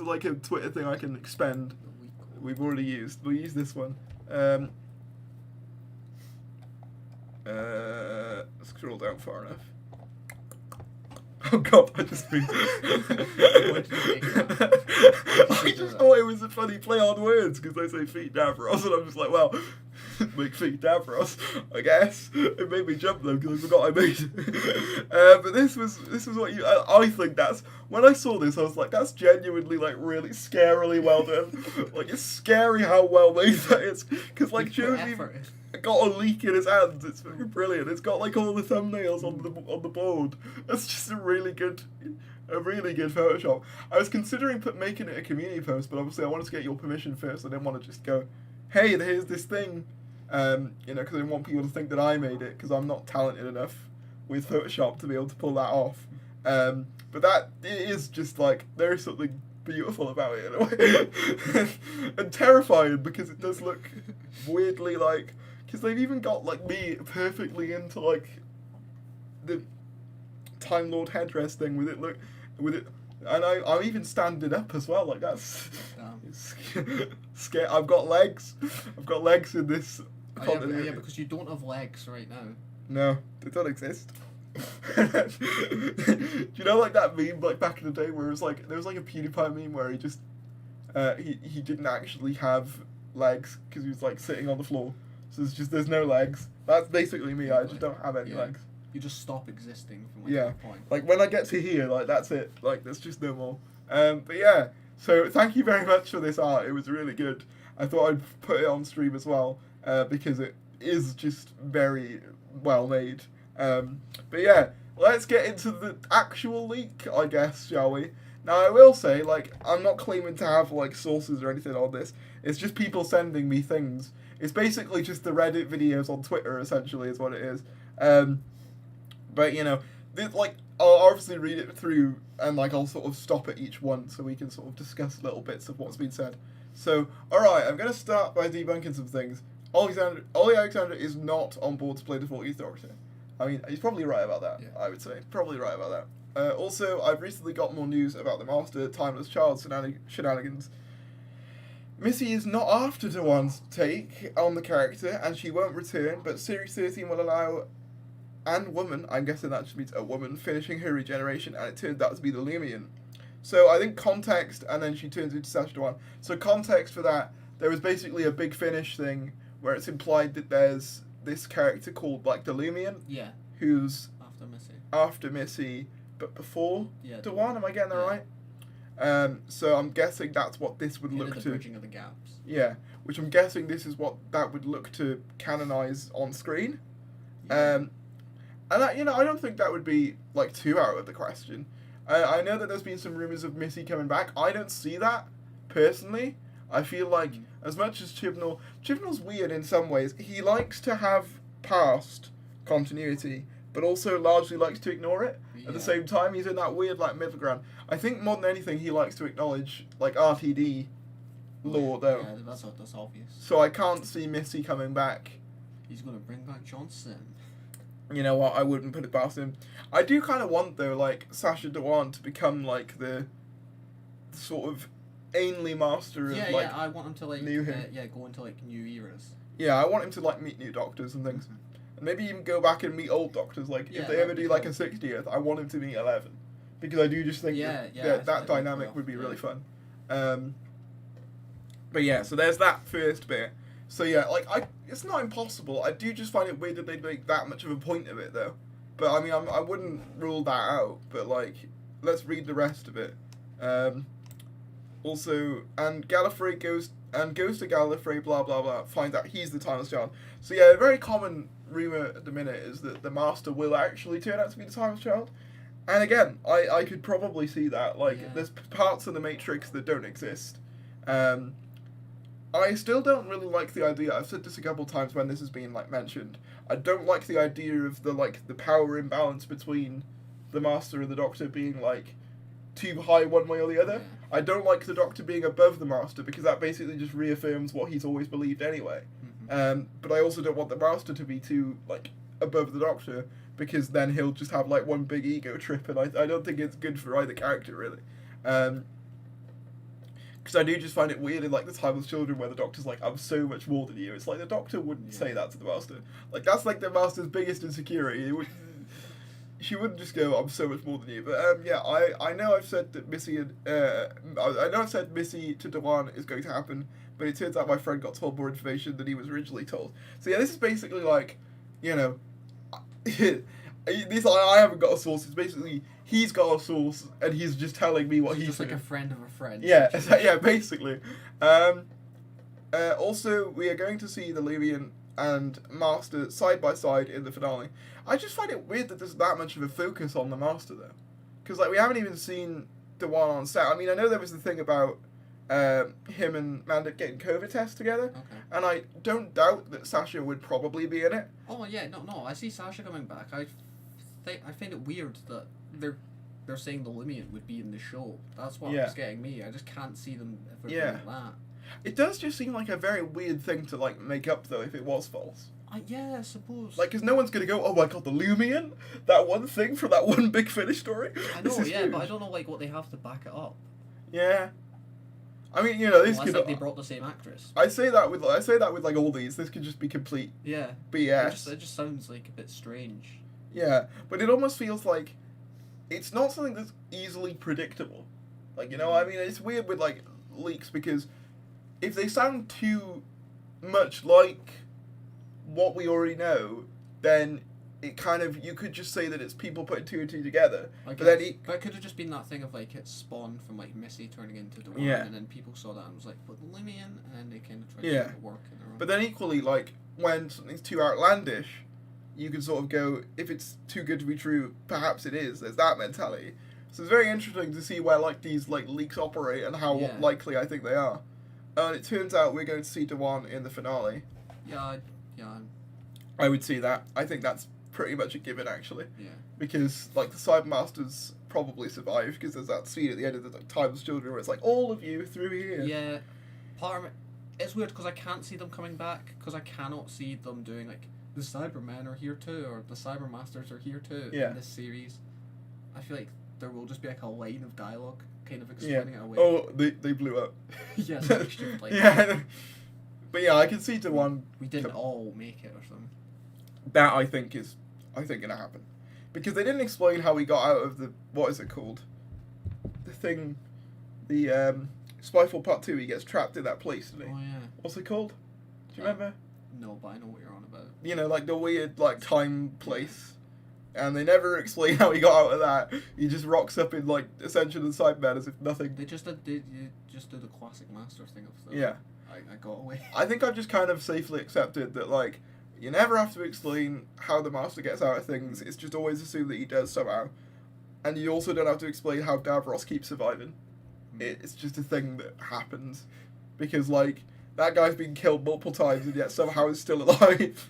like a Twitter thing I can expend? We've already used. We'll use this one. Scroll down far enough. Oh god, I just mean. What did you make that? I just thought it was a funny play on words because they say feet Davros, and I'm just like, well, make feet Davros, I guess. It made me jump though because I forgot I made it. But this was what you. I think that's when I saw this, I was like, that's genuinely like really scarily well done. Like it's scary how well made that is because like Joe's even got a leak in his hands. It's fucking brilliant. It's got like all the thumbnails on the board. That's just a really good Photoshop. I was considering making it a community post, but obviously I wanted to get your permission first. I didn't want to just go, hey, here's this thing, because I didn't want people to think that I made it because I'm not talented enough with Photoshop to be able to pull that off. But that it is just like there is something beautiful about it in a way, and terrifying because it does look weirdly like. Because they've even got like me perfectly into like the Time Lord headdress thing with it, and I'm even standing up as well. Like that's scary. I've got legs. I've got legs in this. Yeah, because you don't have legs right now. No, they don't exist. Do you know like that meme like back in the day where it was like there was like a PewDiePie meme where he just he didn't actually have legs because he was like sitting on the floor. So there's no legs. That's basically me. I just don't have any legs. You just stop existing from like that point. Like when I get to here, like that's it. Like there's just no more. But yeah. So thank you very much for this art. It was really good. I thought I'd put it on stream as well because it is just very well made. But yeah, let's get into the actual leak, I guess, shall we? Now I will say, like, I'm not claiming to have like sources or anything on this. It's just people sending me things. It's basically just the Reddit videos on Twitter, essentially, is what it is. But, you know, like, I'll obviously read it through, and, like, I'll sort of stop at each one so we can sort of discuss little bits of what's been said. So, alright, I'm going to start by debunking some things. Olly Alexander is not on board to play the 40th Doctor. I mean, he's probably right about that, I would say. Probably right about that. Also, I've recently got more news about the Master Timeless Child shenanigans. Missy is not after Dewan's take on the character, and she won't return, but Series 13 will allow an woman, I'm guessing that just means a woman, finishing her regeneration, and it turned out to be the LUMIANT. So I think context, and then she turns into Sasha Dewan. So context for that, there was basically a Big Finish thing, where it's implied that there's this character called, like, the LUMIANT, who's after Missy, but before Dewan, am I getting that right? So I'm guessing that's what this would look to. Bridging of the gaps. Yeah, which I'm guessing this is what that would look to canonize on screen. And that, you know, I don't think that would be like too out of the question. I know that there's been some rumors of Missy coming back. I don't see that personally. I feel like as much as Chibnall's weird in some ways. He likes to have past continuity, but also largely likes to ignore it. At the same time, he's in that weird like middle ground. I think more than anything, he likes to acknowledge like RTD lore though. Yeah, that's obvious. So I can't see Missy coming back. He's gonna bring back Johnson. You know what? I wouldn't put it past him. I do kind of want though, like Sasha Dewan to become like the sort of Ainley master of like. I want him to like go into like new eras. Yeah, I want him to like meet new doctors and things. And maybe even go back and meet old doctors. Like if they ever do like a 60th, I want him to meet 11. Because I do just think that dynamic would be really fun. But yeah, so there's that first bit. So yeah, like it's not impossible. I do just find it weird that they'd make that much of a point of it though. But I mean, I wouldn't rule that out. But like, let's read the rest of it. Also, and Gallifrey goes to Gallifrey, blah blah blah. Finds out he's the Timeless Child. So yeah, a very common rumor at the minute is that the Master will actually turn out to be the Timeless Child. And again, I could probably see that. Like, there's parts of the Matrix that don't exist. I still don't really like the idea. I've said this a couple times when this has been like mentioned. I don't like the idea of the power imbalance between the Master and the Doctor being like too high one way or the other. I don't like the Doctor being above the Master because that basically just reaffirms what he's always believed anyway. But I also don't want the Master to be too like above the Doctor, because then he'll just have like one big ego trip, and I don't think it's good for either character really. Because I do just find it weird in like the Timeless Children where the Doctor's like, I'm so much more than you. It's like the Doctor wouldn't say that to the Master. Like that's like the Master's biggest insecurity. She wouldn't just go, I'm so much more than you. But yeah, I know I've said that Missy and I know I've said Missy to Dewan is going to happen, but it turns out my friend got told more information than he was originally told. So yeah, this is basically like, you know, I haven't got a source. It's basically he's got a source and he's just telling me what he's just like doing. a friend of a friend. Yeah, yeah, basically. Also, we are going to see the LUMIANT and Master side by side in the finale. I just find it weird that there's that much of a focus on the Master though, because like we haven't even seen the one on set. I mean, I know there was the thing about him and Mandip getting COVID tests together, and I don't doubt that Sasha would probably be in it. Oh yeah, no, I see Sasha coming back. I find it weird that they're saying the LUMIANT would be in the show. That's what was getting me. I just can't see them ever doing that. It does just seem like a very weird thing to like make up though if it was false. Yeah, I suppose. Like, because no one's gonna go, oh my god, the LUMIANT, that one thing from that one Big Finish story. I know, yeah, but I don't know like what they have to back it up. Yeah. I mean, you know, this could. Like they brought the same actress. I say that with like all these. This could just be complete. Yeah. BS. It just sounds like a bit strange. Yeah, but it almost feels like it's not something that's easily predictable. Like, you know, I mean, it's weird with like leaks because if they sound too much like what we already know, then it kind of, you could just say that it's people putting two and two together. But then it could have just been that thing of like it spawned from like Missy turning into Dewan, and then people saw that and was like, but the LUMIANT, and then they kind of tried to make it work in their own. But then equally, like when something's too outlandish, you can sort of go, if it's too good to be true, perhaps it is. There's that mentality. So it's very interesting to see where like these like leaks operate and how likely I think they are. And it turns out we're going to see Dewan in the finale. Yeah. I would see that. I think that's pretty much a given, actually. Yeah. Because like the Cybermasters probably survive because there's that scene at the end of the Timeless Children where it's like all of you through here. Yeah. Part of it, it's weird because I can't see them coming back because I cannot see them doing like the Cybermen are here too or the Cybermasters are here too in this series. I feel like there will just be like a line of dialogue kind of explaining it away. Oh, they blew up. Yeah, like stupid like yeah. But yeah, I can see Dewan. We didn't all make it or something. That I think gonna happen, because they didn't explain how he got out of the, what is it called, the thing, the Spyfall Part 2. He gets trapped in that place, doesn't he? Oh yeah. What's it called? Do you remember? No, but I know what you're on about. You know, like the weird like time place, and they never explain how he got out of that. He just rocks up in like Ascension and Cyberman as if nothing. They just did the classic Master thing of the, yeah. I got away. I think I've just kind of safely accepted that like you never have to explain how the Master gets out of things. It's just always assumed that he does somehow, and you also don't have to explain how Davros keeps surviving. It's just a thing that happens, because like that guy's been killed multiple times and yet somehow is still alive.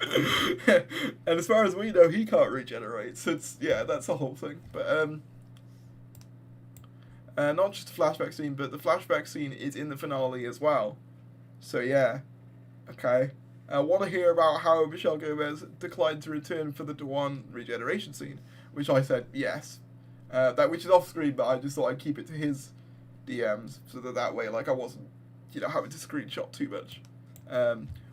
And as far as we know, he can't regenerate. So it's, that's the whole thing. But not just the flashback scene, but the flashback scene is in the finale as well. So yeah, okay. I want to hear about how Michelle Gomez declined to return for the Dewan regeneration scene, which I said yes. Which is off screen, but I just thought I'd keep it to his DMs so that way, like, I wasn't, having to screenshot too much.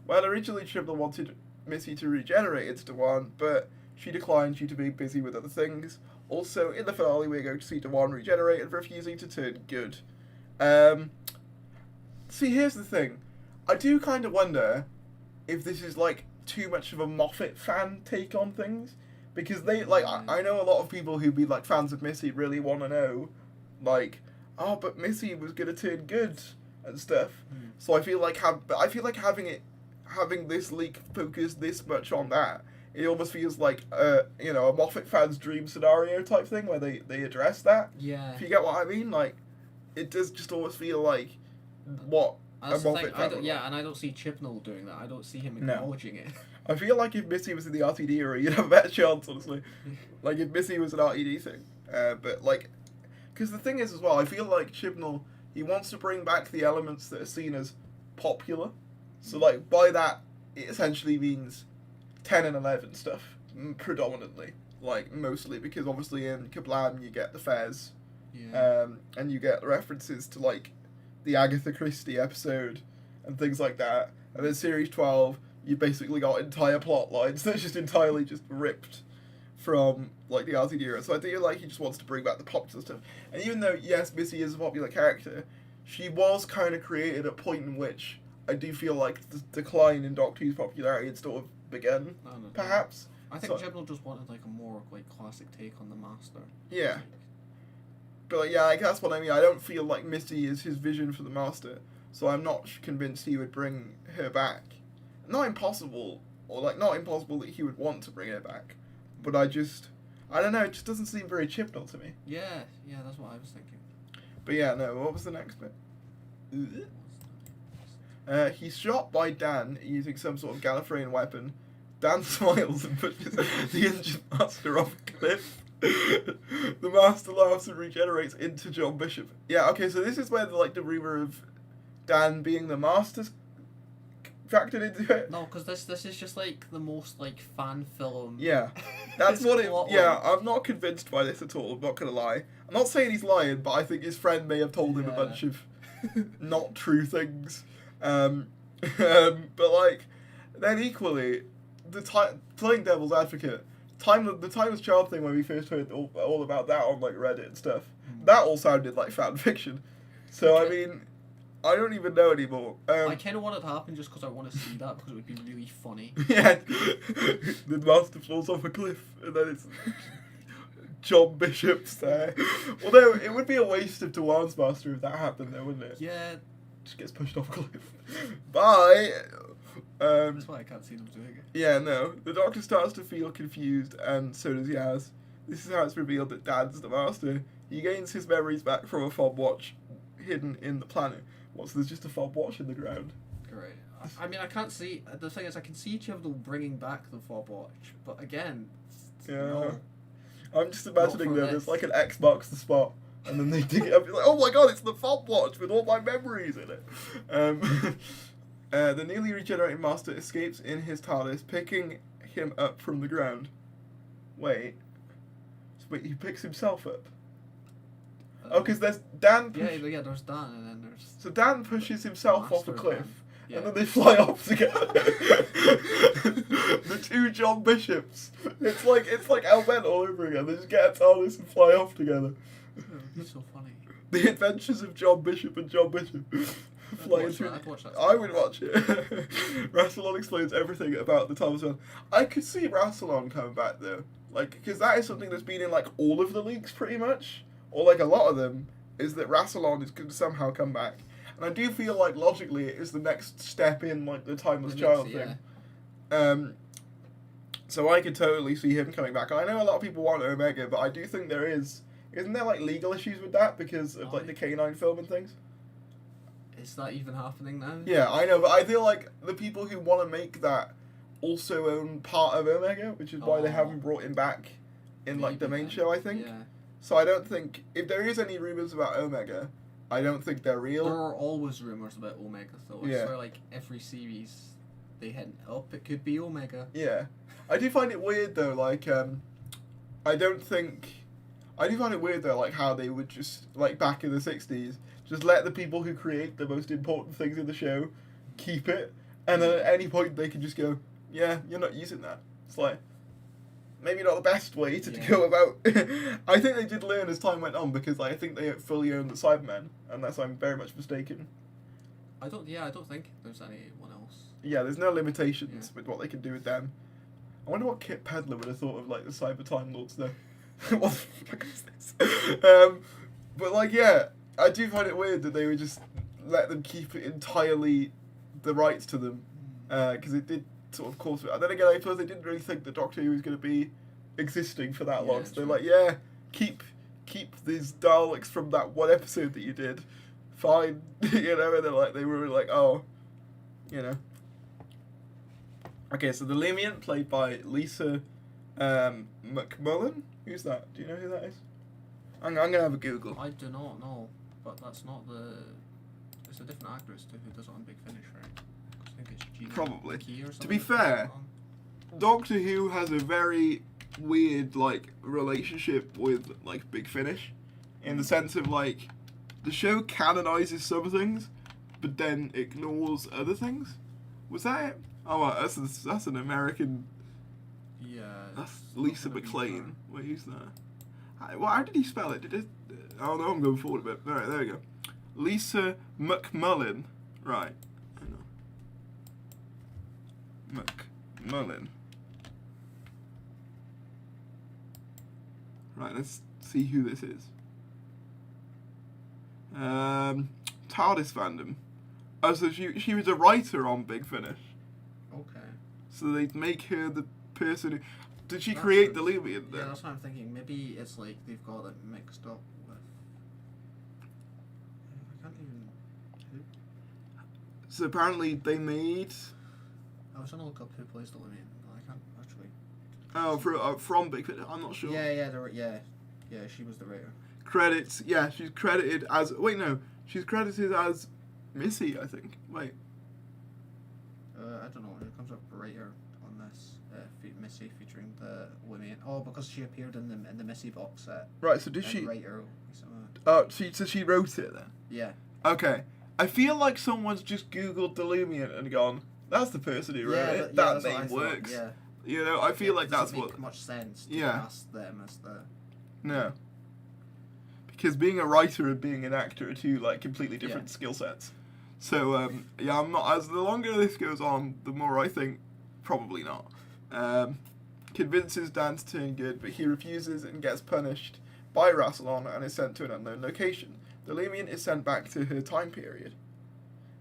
Well, originally Tribble wanted Missy to regenerate into Dewan, but she declined due to being busy with other things. Also, in the finale, we're going to see Dewan regenerate and refusing to turn good. See, here's the thing. I do kind of wonder if this is, like, too much of a Moffat fan take on things. Because they, like, I know a lot of people who'd be, like, fans of Missy really want to know, like, oh, but Missy was going to turn good and stuff. So I feel like having this leak focus this much on that, it almost feels like a Moffat fan's dream scenario type thing where they address that. Yeah. If you get what I mean, like, it does just almost feel like what That's a the Moffat thing. fan. And I don't see Chibnall doing that. I don't see him acknowledging it. I feel like if Missy was in the RTD era, you'd have a better chance, honestly. Like, if Missy was an RTD thing. But, like, because the thing is, as well, I feel like Chibnall, he wants to bring back the elements that are seen as popular. So, like, by that, it essentially means 10 and 11 stuff, predominantly. Like, mostly, because obviously in Kablam you get the fairs, and you get references to, like, the Agatha Christie episode and things like that. And then Series 12, you basically got entire plot lines that's just entirely just ripped from, like, the RTD era. So I think, like, he just wants to bring back the popular stuff. And even though, yes, Missy is a popular character, she was kind of created at a point in which I do feel like the decline in Doctor Who's popularity had sort of begun, perhaps. I think Chibnall just wanted, like, a more, like, classic take on the Master. Yeah. But, like, yeah, like, that's what I mean. I don't feel like Missy is his vision for the Master, so I'm not convinced he would bring her back. Not impossible that he would want to bring her back, but I don't know, it just doesn't seem very Chibnall to me. Yeah, that's what I was thinking. But yeah, no, what was the next bit? He's shot by Dan using some sort of Gallifreyan weapon. Dan smiles and pushes the Ancient Master off a cliff. The Master laughs and regenerates into John Bishop. Yeah, okay, so this is where the rumour of Dan being the Master's factored into it. No, because this is just, like, the most, like, fan film. Yeah, that's what it... Yeah, I'm not convinced by this at all, I'm not going to lie. I'm not saying he's lying, but I think his friend may have told him a bunch of not true things. But, like, then equally, playing devil's advocate, the Timeless Child thing when we first heard all about that on, like, Reddit and stuff, that all sounded like fan fiction. So, I mean, I don't even know anymore. I kind of want it to happen just because I want to see that, because it would be really funny. Yeah, the Master falls off a cliff, and then it's John Bishop's there. Although, it would be a waste of Dewan's Master if that happened, though, wouldn't it? Yeah. Just gets pushed off a cliff. Bye! That's why I can't see them doing it. Yeah, no. The Doctor starts to feel confused, and so does Yaz. This is how it's revealed that Dan's the Master. He gains his memories back from a fob watch hidden in the planet. So there's just a fob watch in the ground. Great. I mean, I can't see... The thing is, I can see Chibnall bringing back the fob watch, but again... No. I'm just imagining that there's like an X marks the spot, and then they dig it up, you're like, oh my god, it's the fob watch with all my memories in it. The newly regenerated Master escapes in his Tardis, picking him up from the ground. Wait, he picks himself up? Oh, because there's Dan... Yeah, there's Dan, and then there's... So Dan pushes himself off a cliff, and then they fly off together. The two John Bishops. It's like Elven all over again. They just get a TARDIS and fly off together. It's so funny. The Adventures of John Bishop and John Bishop. I'd watch that. I would watch it. Rassilon explains everything about the Thomas one. I could see Rassilon coming back though, like, because that is something that's been in like all of the leaks pretty much, or like a lot of them, is that Rassilon is going to somehow come back. And I do feel like logically it is the next step in like the Timeless Child thing. So I could totally see him coming back. I know a lot of people want Omega, but I do think there isn't there like legal issues with that because of like the K9 film and things? Is that even happening now? Yeah, I know, but I feel like the people who want to make that also own part of Omega, which is why they haven't brought him back in like the main show, I think. Yeah. So I don't think, if there is any rumours about Omega, I don't think they're real. There are always rumours about Omega though. I swear, like every series they hint up it could be Omega. Yeah. I do find it weird though, like I do find it weird though, like how they would just, like back in the 60s, just let the people who create the most important things in the show keep it, and then at any point they can just go, yeah, you're not using that. It's like, maybe not the best way to go about. I think they did learn as time went on, because like, I think they fully own the Cybermen, unless I'm very much mistaken. I don't think there's anyone else. Yeah, there's no limitations with what they can do with them. I wonder what Kit Pedler would have thought of like the Cyber Time Lords though. What the fuck is this? But like, yeah, I do find it weird that they would just let them keep it entirely the rights to them, because it did sort of cause. And then again, I suppose they didn't really think the Doctor Who was going to be existing for that long. So they're like, yeah, keep these Daleks from that one episode that you did, fine, you know. And they were like, oh, you know. Okay, so the LUMIANT, played by Lisa McMullen. Who's that? Do you know who that is? I'm gonna have a Google. I do not know, but that's not the. It's a different actress to who does it on Big Finish, right? think it's Gina Probably. Key or something. To be fair, Doctor Who has a very weird, like, relationship with, like, Big Finish. In the sense of, like, the show canonizes some things, but then ignores other things. Was that it? Oh, well, that's an American... Yeah. That's Lisa McLean. Wait, who's that? Well, how did he spell it? Did it... Oh, no, I'm going forward a bit. Alright, there we go. Lisa McMullen. Right. Hang on. McMullen. Right, let's see who this is. TARDIS fandom. Oh, so she was a writer on Big Finish. Okay. So they'd make her the person who... Did she create the LUMIANT then? Yeah, that's what I'm thinking. Maybe it's like they've got it mixed up with... I can't even... So apparently they made... I was trying to look up who plays the LUMIANT, but I can't actually... Oh, from Big Finish. I'm not sure. Yeah, she was the writer. Credits. Yeah, she's credited as... Wait, no. She's credited as Missy, I think. Wait. I don't know. It comes up writer on this. Missy featuring the LUMIANT. Oh, because she appeared in the Missy box set. Right, so did she... Writer. Oh, so she wrote it then? Yeah. Okay. I feel like someone's just Googled the LUMIANT and gone, that's the person who wrote it. That name works. Yeah. You know, I feel like that's what... what... It doesn't make much sense to ask them as the... No. Because being a writer and being an actor are two, like, completely different skill sets. So, yeah, I'm not... As the longer this goes on, the more I think, probably not. Convinces Dan to turn good, but he refuses and gets punished by Rassilon and is sent to an unknown location. The LUMIANT is sent back to her time period.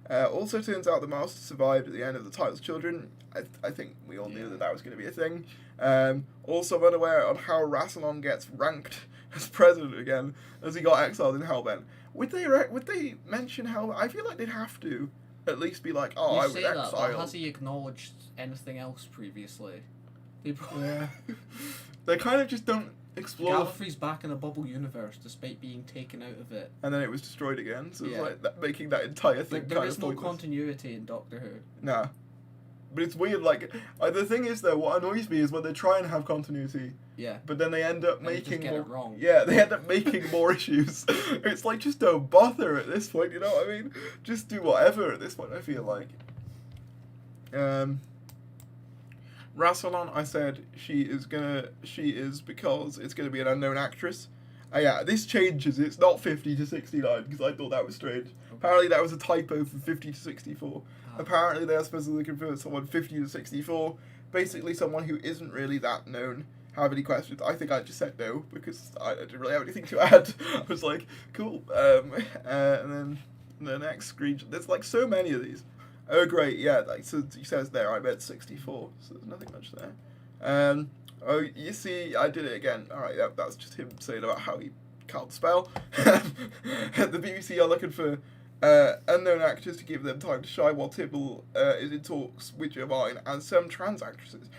Also turns out the Master survived at the end of the Title's Children. I think we all knew that was going to be a thing. Also unaware on how Rassilon gets ranked as president again, as he got exiled in Hellbent. Would they mention how? I feel like they'd have to at least be like, oh, I was exiled. But has he acknowledged anything else previously? Yeah. They kind of just don't explore. Gallifrey's back in a bubble universe despite being taken out of it. And then it was destroyed again, so it's like making that entire thing there is no continuity in Doctor Who. Nah. But it's weird, like, the thing is though, what annoys me is when they try and have continuity, but then they end up making it wrong. Yeah, they end up making more issues. It's like, just don't bother at this point, you know what I mean? Just do whatever at this point, I feel like. Rassilon, I said, she is because it's gonna be an unknown actress. Yeah, this changes, it's not 50 to 69, because I thought that was strange. Okay. Apparently that was a typo for 50 to 64. Apparently they're supposed to convert someone 50 to 64, basically someone who isn't really that known. Have any questions? I think I just said no, because I didn't really have anything to add. I was like, cool. And then the next screen, there's like so many of these. Oh great, yeah, like, so he says there, I bet 64, so there's nothing much there. Oh, you see, I did it again. Alright, that's just him saying about how he can't spell. The BBC are looking for unknown actors to give them time to shine while Tibble is in talks with Jermaine and some trans actresses.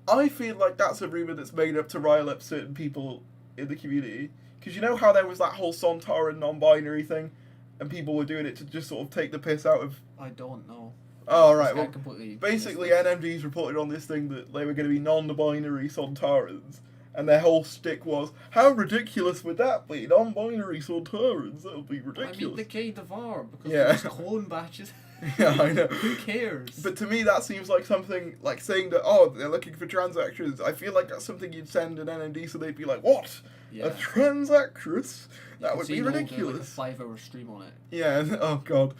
I feel like that's a rumour that's made up to rile up certain people in the community. Because you know how there was that whole Sontaran non-binary thing? And people were doing it to just sort of take the piss out of... I don't know. Oh, right. Well, basically, NMD's reported on this thing that they were going to be non-binary Sontarans. And their whole shtick was, how ridiculous would that be? Non-binary Sontarans? That would be ridiculous. I mean, they kind of are, because there's clone batches. Yeah, I know. Who cares? But to me, that seems like something, like saying that, oh, they're looking for trans actors. I feel like that's something you'd send an NMD so they'd be like, what? Yeah. A trans actress? That would be ridiculous. Like a 5-hour stream on it. Yeah, oh god.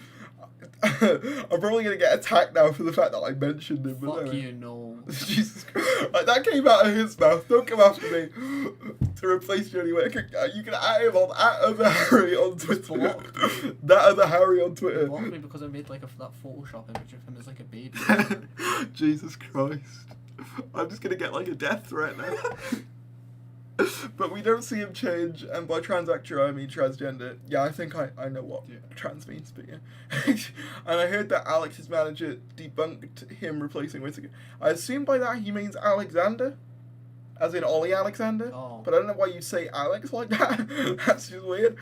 I'm probably going to get attacked now for the fact that I mentioned him. Fuck you, no. Jesus Christ. Like, that came out of his mouth. Don't come after me to replace you anyway. You can add him on @otherharry on Twitter. That other Harry on Twitter. He blocked me because I made like that Photoshop image of him as like a baby. Jesus Christ. I'm just going to get like a death threat now. But we don't see him change, and by trans actor I mean transgender. Yeah, I think I know what trans means, but yeah. And I heard that Alex's manager debunked him replacing Whittaker. I assume by that he means Alexander, as in Olly Alexander. Oh. But I don't know why you say Alex like that. That's just weird.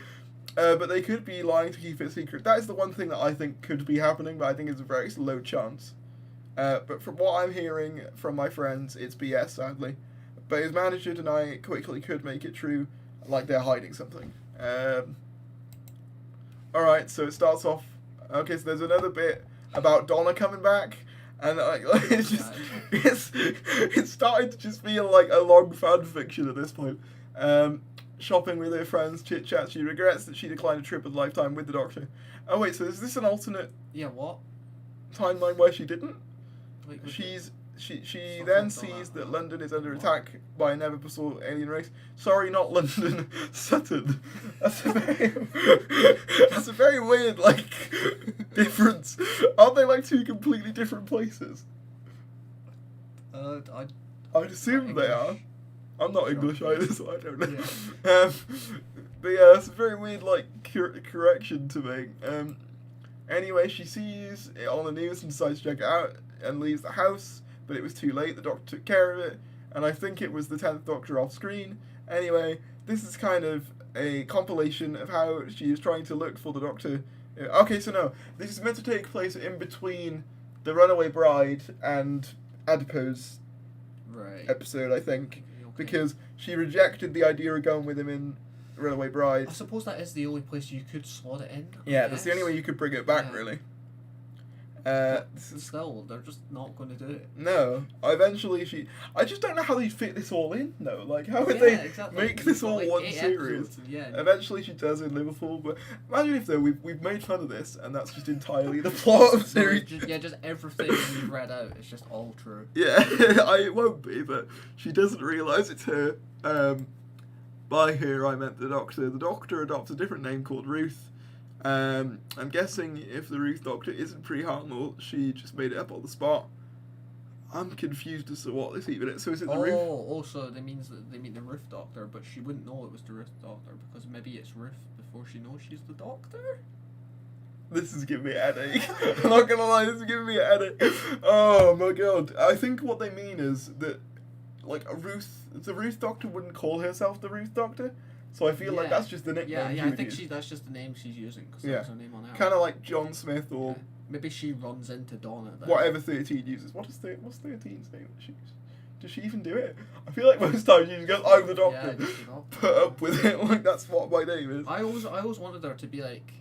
But they could be lying to keep it secret. That is the one thing that I think could be happening, but I think it's a very low chance. But from what I'm hearing from my friends, it's BS, sadly. But his manager denying it quickly could make it true, like they're hiding something. Alright, so it starts off... Okay, so there's another bit about Donna coming back, and it's just... It's starting to just feel like a long fan fiction at this point. Shopping with her friends, chit-chat, she regrets that she declined a trip of a lifetime with the Doctor. Oh wait, so is this an alternate... Yeah, what? ...timeline where she didn't? Like, She then sees that London is under attack by a never before alien race. Sorry, not London, Sutton. That's a very weird, like, difference. Aren't they, like, two completely different places? I'd assume they are. I'm not English either, so I don't know. Yeah. But yeah, it's a very weird, like, correction to make. Anyway, she sees it on the news and decides to check it out and leaves the house, but it was too late. The Doctor took care of it, and I think it was the 10th Doctor off screen. Anyway, this is kind of a compilation of how she is trying to look for the Doctor. Okay, so no, this is meant to take place in between the Runaway Bride and Adipose episode, I think, because she rejected the idea of going with him in Runaway Bride. I suppose that is the only place you could slot it in. Yeah, that's the only way you could bring it back, really. Still, they're just not going to do it. No. Eventually I just don't know how they fit this all in, though. Like, how would they make this all one series? Eventually she does in Liverpool, but imagine if, though, we've made fun of this, and that's just entirely the plot of the series. Just everything you've read out, it's just all true. Yeah, it won't be, but she doesn't realise it's her. By her, I meant the Doctor. The Doctor adopts a different name called Ruth. I'm guessing if the Ruth Doctor isn't pre-Hartnell, she just made it up on the spot. I'm confused as to what this even is. So is it the Ruth? Oh, also they mean the Ruth Doctor, but she wouldn't know it was the Ruth Doctor because maybe it's Ruth before she knows she's the Doctor. This is giving me a headache. I'm not gonna lie, this is giving me a headache. Oh my god. I think what they mean is that, like, the Ruth Doctor wouldn't call herself the Ruth Doctor. So I feel like that's just the nickname. I think that's just the name she's using because that's her name on out. Kind of like John Smith or maybe she runs into Donna. Then. Whatever 13 uses. What's 13's name that she uses? Does she even do it? I feel like most times she just goes, "I'm the Doctor." Yeah, put up with it. Like, that's what my name is. I always wanted her to be like,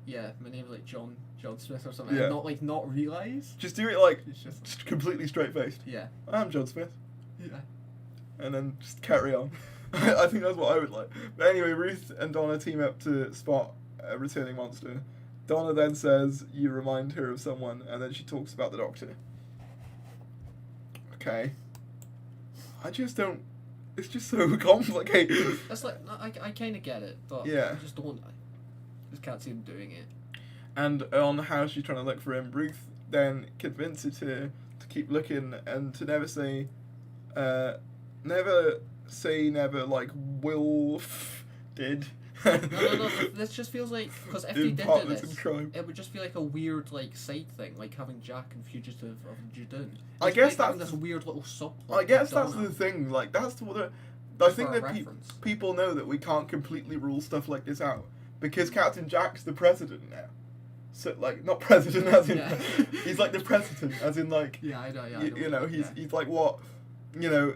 yeah, my name's like John Smith or something. Yeah. And not realise. Just do it like just completely straight faced. Yeah. I'm John Smith. Yeah. And then just carry on. I think that's what I would like. But anyway, Ruth and Donna team up to spot a returning monster. Donna then says, "You remind her of someone," and then she talks about the Doctor. Okay. I just don't... It's just so complicated. That's like... I kind of get it, but yeah. I just don't... I just can't see them doing it. And on how she's trying to look for him, Ruth then convinces her to keep looking and to never say... never say never like Wilf did. No. This just feels like, because if he did do this, it would just feel like a weird like side thing, like having Jack and Fugitive of Judoon. I guess like that's this weird little subplot. I guess that's the thing. Like that's what I think that people know that we can't completely rule stuff like this out because Captain Jack's the president now. So like not president as in he's like the president as in like I know. You know he's like what you know.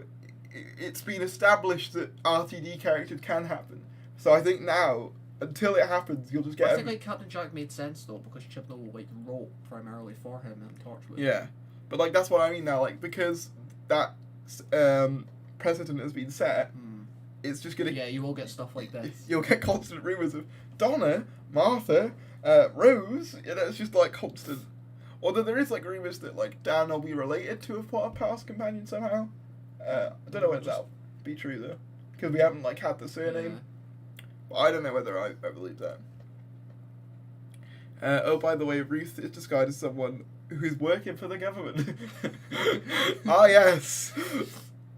It's been established that RTD characters can happen. So I think now, until it happens, you'll just get... I think like Captain Jack made sense though, because Chibnall like wrote primarily for him in Torchwood. Yeah. But like that's what I mean now, like because that precedent has been set, it's just gonna... Yeah, you will get stuff like this. You'll get constant rumours of Donna, Martha, Rose, you know, it's just like constant. Although there is like rumours that like Dan will be related to a past companion somehow. I don't know whether that'll be true though, because we haven't like had the surname. Yeah. But I don't know whether I believe that. Oh, by the way, Ruth is described as someone who's working for the government. Ah, yes,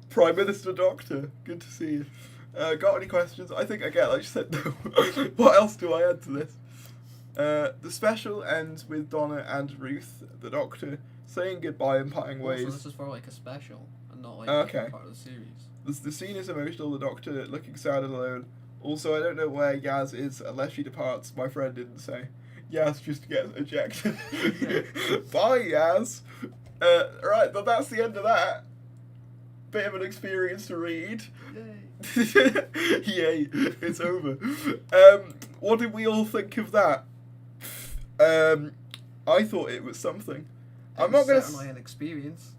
Prime Minister Doctor. Good to see you. Got any questions? I think again I just said no. What else do I add to this? The special ends with Donna and Ruth, the Doctor, saying goodbye and parting ways. So this is for like a special. Not like okay. part of the series. The scene is emotional, the Doctor looking sad and alone. Also, I don't know where Yaz is unless she departs. My friend didn't say. Yaz just gets ejected. Bye, Yaz. Right, but that's the end of that. Bit of an experience to read. Yay, it's over. What did we all think of that? I thought it was something. I'm not gonna. Certainly an experience.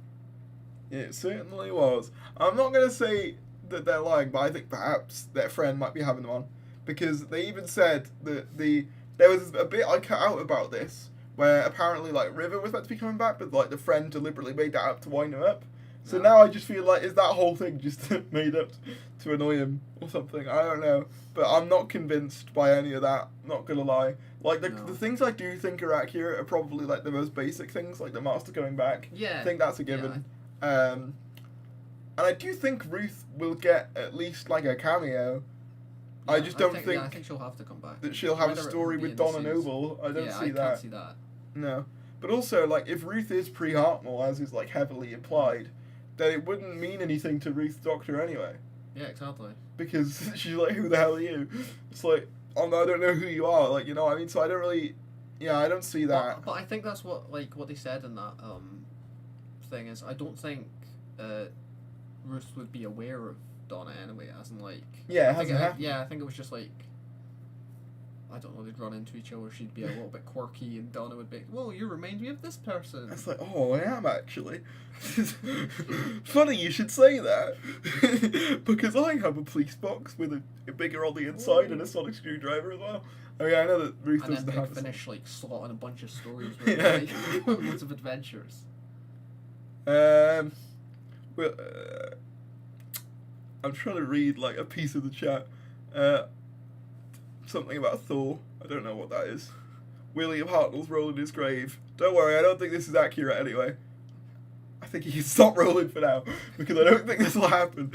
It certainly was. I'm not gonna say that they're lying, but I think perhaps their friend might be having them on, because they even said that there was a bit I cut out about this where apparently like River was meant to be coming back, but like the friend deliberately made that up to wind him up. So now I just feel like, is that whole thing just made up to annoy him or something? I don't know. But I'm not convinced by any of that, not gonna lie. Like, the things I do think are accurate are probably, like, the most basic things, like the Master coming back. Yeah. I think that's a given. And I do think Ruth will get at least, like, a cameo. Yeah, I just don't think... I think she'll have to come back. That she'll have a story with Donna Noble. I don't see that. I can't see that. No. But also, like, if Ruth is pre-Hartnell, as is, like, heavily implied, then it wouldn't mean anything to Ruth's Doctor anyway. Yeah, exactly. Because she's like, who the hell are you? It's like, oh no, I don't know who you are. Like, you know what I mean? So I don't really... Yeah, I don't see that. But I think that's what they said in that thing is, I don't think Ruth would be aware of Donna anyway, as in like... Yeah, it hasn't happened. Yeah, I think it was just like... I don't know, they'd run into each other, she'd be a little bit quirky, and Donna would be, well, you remind me of this person. It's like, oh, I am actually. Funny you should say that. Because I have a police box with a bigger on the inside and a sonic screwdriver as well. I mean, I know that Ruth doesn't have... And then finish, like, slotting a bunch of stories with, like, loads of adventures. Well, I'm trying to read, like, a piece of the chat. Something about Thor. I don't know what that is. William Hartnell's rolling his grave. Don't worry, I don't think this is accurate anyway. I think he can stop rolling for now, because I don't think this will happen.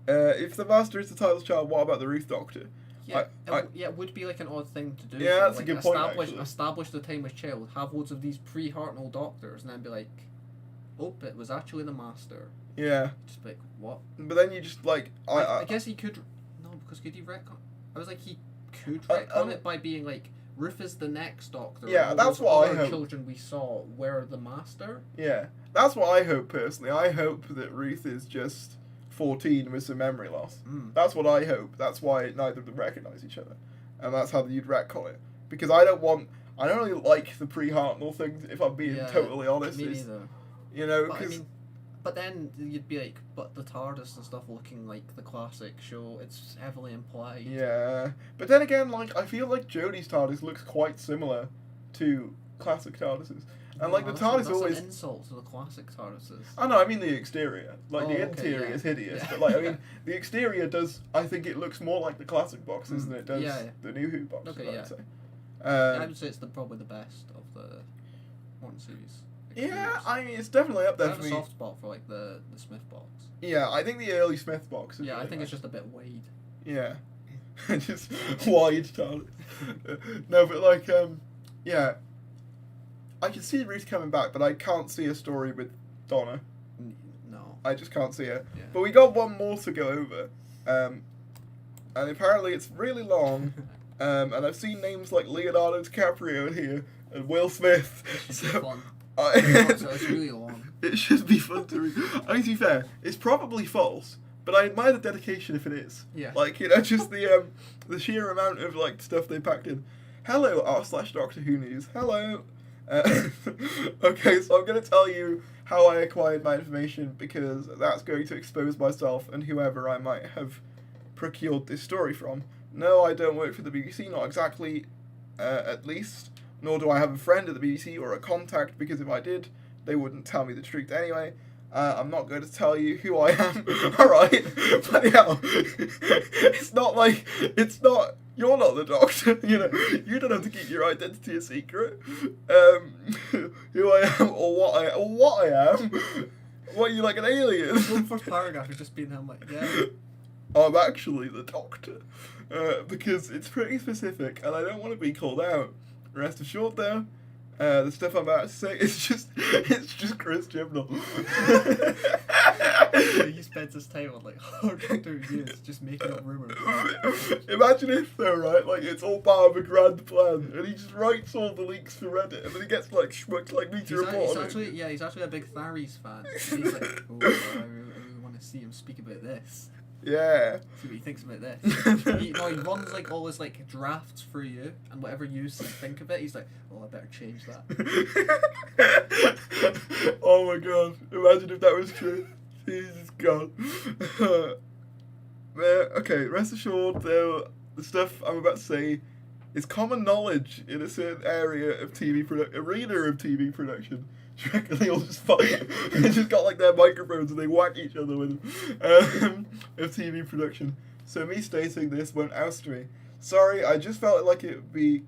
If the Master is the title's child, what about the Ruth Doctor? Yeah, it would be like an odd thing to do. Yeah, that's like, a good point, actually. Establish the time as child, have loads of these pre-Hartnell Doctors, and then be like, oh, it was actually the Master. Yeah. Just be like, what? But then you just, like... I guess he could... No, because could he retcon... I was like, he could retcon it by being like, Ruth is the next Doctor. Yeah, that's what I hope. Children we saw were the Master. Yeah, that's what I hope personally. I hope that Ruth is just 14 with some memory loss. That's what I hope. That's why neither of them recognise each other, and that's how you'd retcon it. Because I don't really like the pre-Hartnell thing. If I'm being totally honest, me neither. You know, because. But then you'd be like, but the Tardis and stuff looking like the classic show, it's heavily implied. Yeah. But then again, like, I feel like Jodie's TARDIS looks quite similar to classic TARDISes. And, like, the TARDIS always... That's an insult to the classic TARDISes. Oh, no, I mean the exterior. Like, the interior is hideous. Yeah. But, like, I mean, the exterior does... I think it looks more like the classic boxes than it does the New Who boxes, I would say. I would say it's probably the best of the Morton series. Yeah, I mean, it's definitely up there for me. I have a soft spot for, like, the Smith box. Yeah, I think the early Smith box is I really think nice. it's just a bit wide. Yeah. Just wide TARDIS. No, but, like, yeah. I can see Ruth coming back, but I can't see a story with Donna. No. I just can't see it. Yeah. But we got one more to go over. And apparently it's really long. And I've seen names like Leonardo DiCaprio in here and Will Smith. It should be fun. So it's really long. It should be fun to read. I mean, to be fair, it's probably false, but I admire the dedication if it is. Yeah. Like, you know, just the sheer amount of, like, stuff they packed in. Hello, r/Doctor Who News. Hello. Okay, so I'm going to tell you how I acquired my information, because that's going to expose myself and whoever I might have procured this story from. No, I don't work for the BBC, not exactly, at least. Nor do I have a friend at the BBC or a contact, because if I did, they wouldn't tell me the truth anyway. I'm not going to tell you who I am. Alright? But yeah, you're not the Doctor, you know. You don't have to keep your identity a secret. Who I am or what I am. What, are you like an alien? The first paragraph is just being him like, yeah. I'm actually the Doctor. Because it's pretty specific and I don't want to be called out. Rest assured though, The stuff I'm about to say it's just Chris Chibnall. He spends his time on like hard years just making up rumours. Imagine if though, right? Like it's all part of a grand plan, and he just writes all the leaks for Reddit, and then he gets like schmucked like me to report on it. He's actually a big Tharries fan. He's like, oh, I really want to see him speak about this. Yeah. See what he thinks about this. He runs like all his like drafts for you, and whatever you think of it, he's like, oh, I better change that. Oh my god! Imagine if that was true. Jesus God. Okay, rest assured, though, the stuff I'm about to say is common knowledge in a certain area of arena of TV production. Do you reckon they all just fight? They just got like their microphones and they whack each other with them. Of TV production. So me stating this won't oust me. Sorry, I just felt like it would be.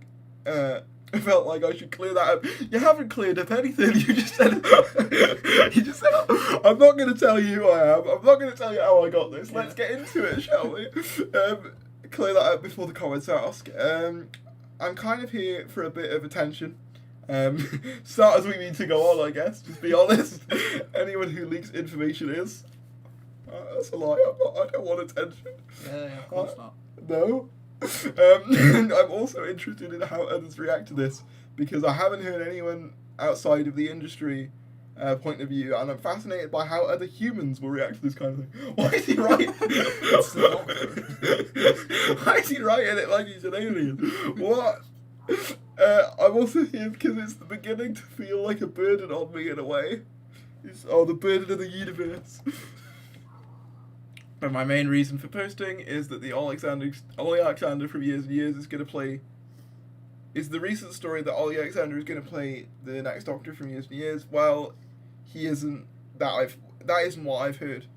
I felt like I should clear that up. You haven't cleared up anything. You just said. I'm not going to tell you who I am. I'm not going to tell you how I got this. Let's get into it, shall we? Clear that up before the comments ask. I'm kind of here for a bit of attention. Start as we need to go on, I guess. Just be honest. Anyone who leaks information is. That's a lie. I don't want attention. Yeah, of course not. No. I'm also interested in how others react to this because I haven't heard anyone outside of the industry point of view, and I'm fascinated by how other humans will react to this kind of thing. Why is he writing? Why is he writing it like he's an alien? What? I'm also here because it's beginning to feel like a burden on me in a way. The burden of the universe. But my main reason for posting is that the Olly Alexander from Years and Years is going to play. Is the recent story that Olly Alexander is going to play the next Doctor from Years and Years? Well, he isn't. That isn't what I've heard.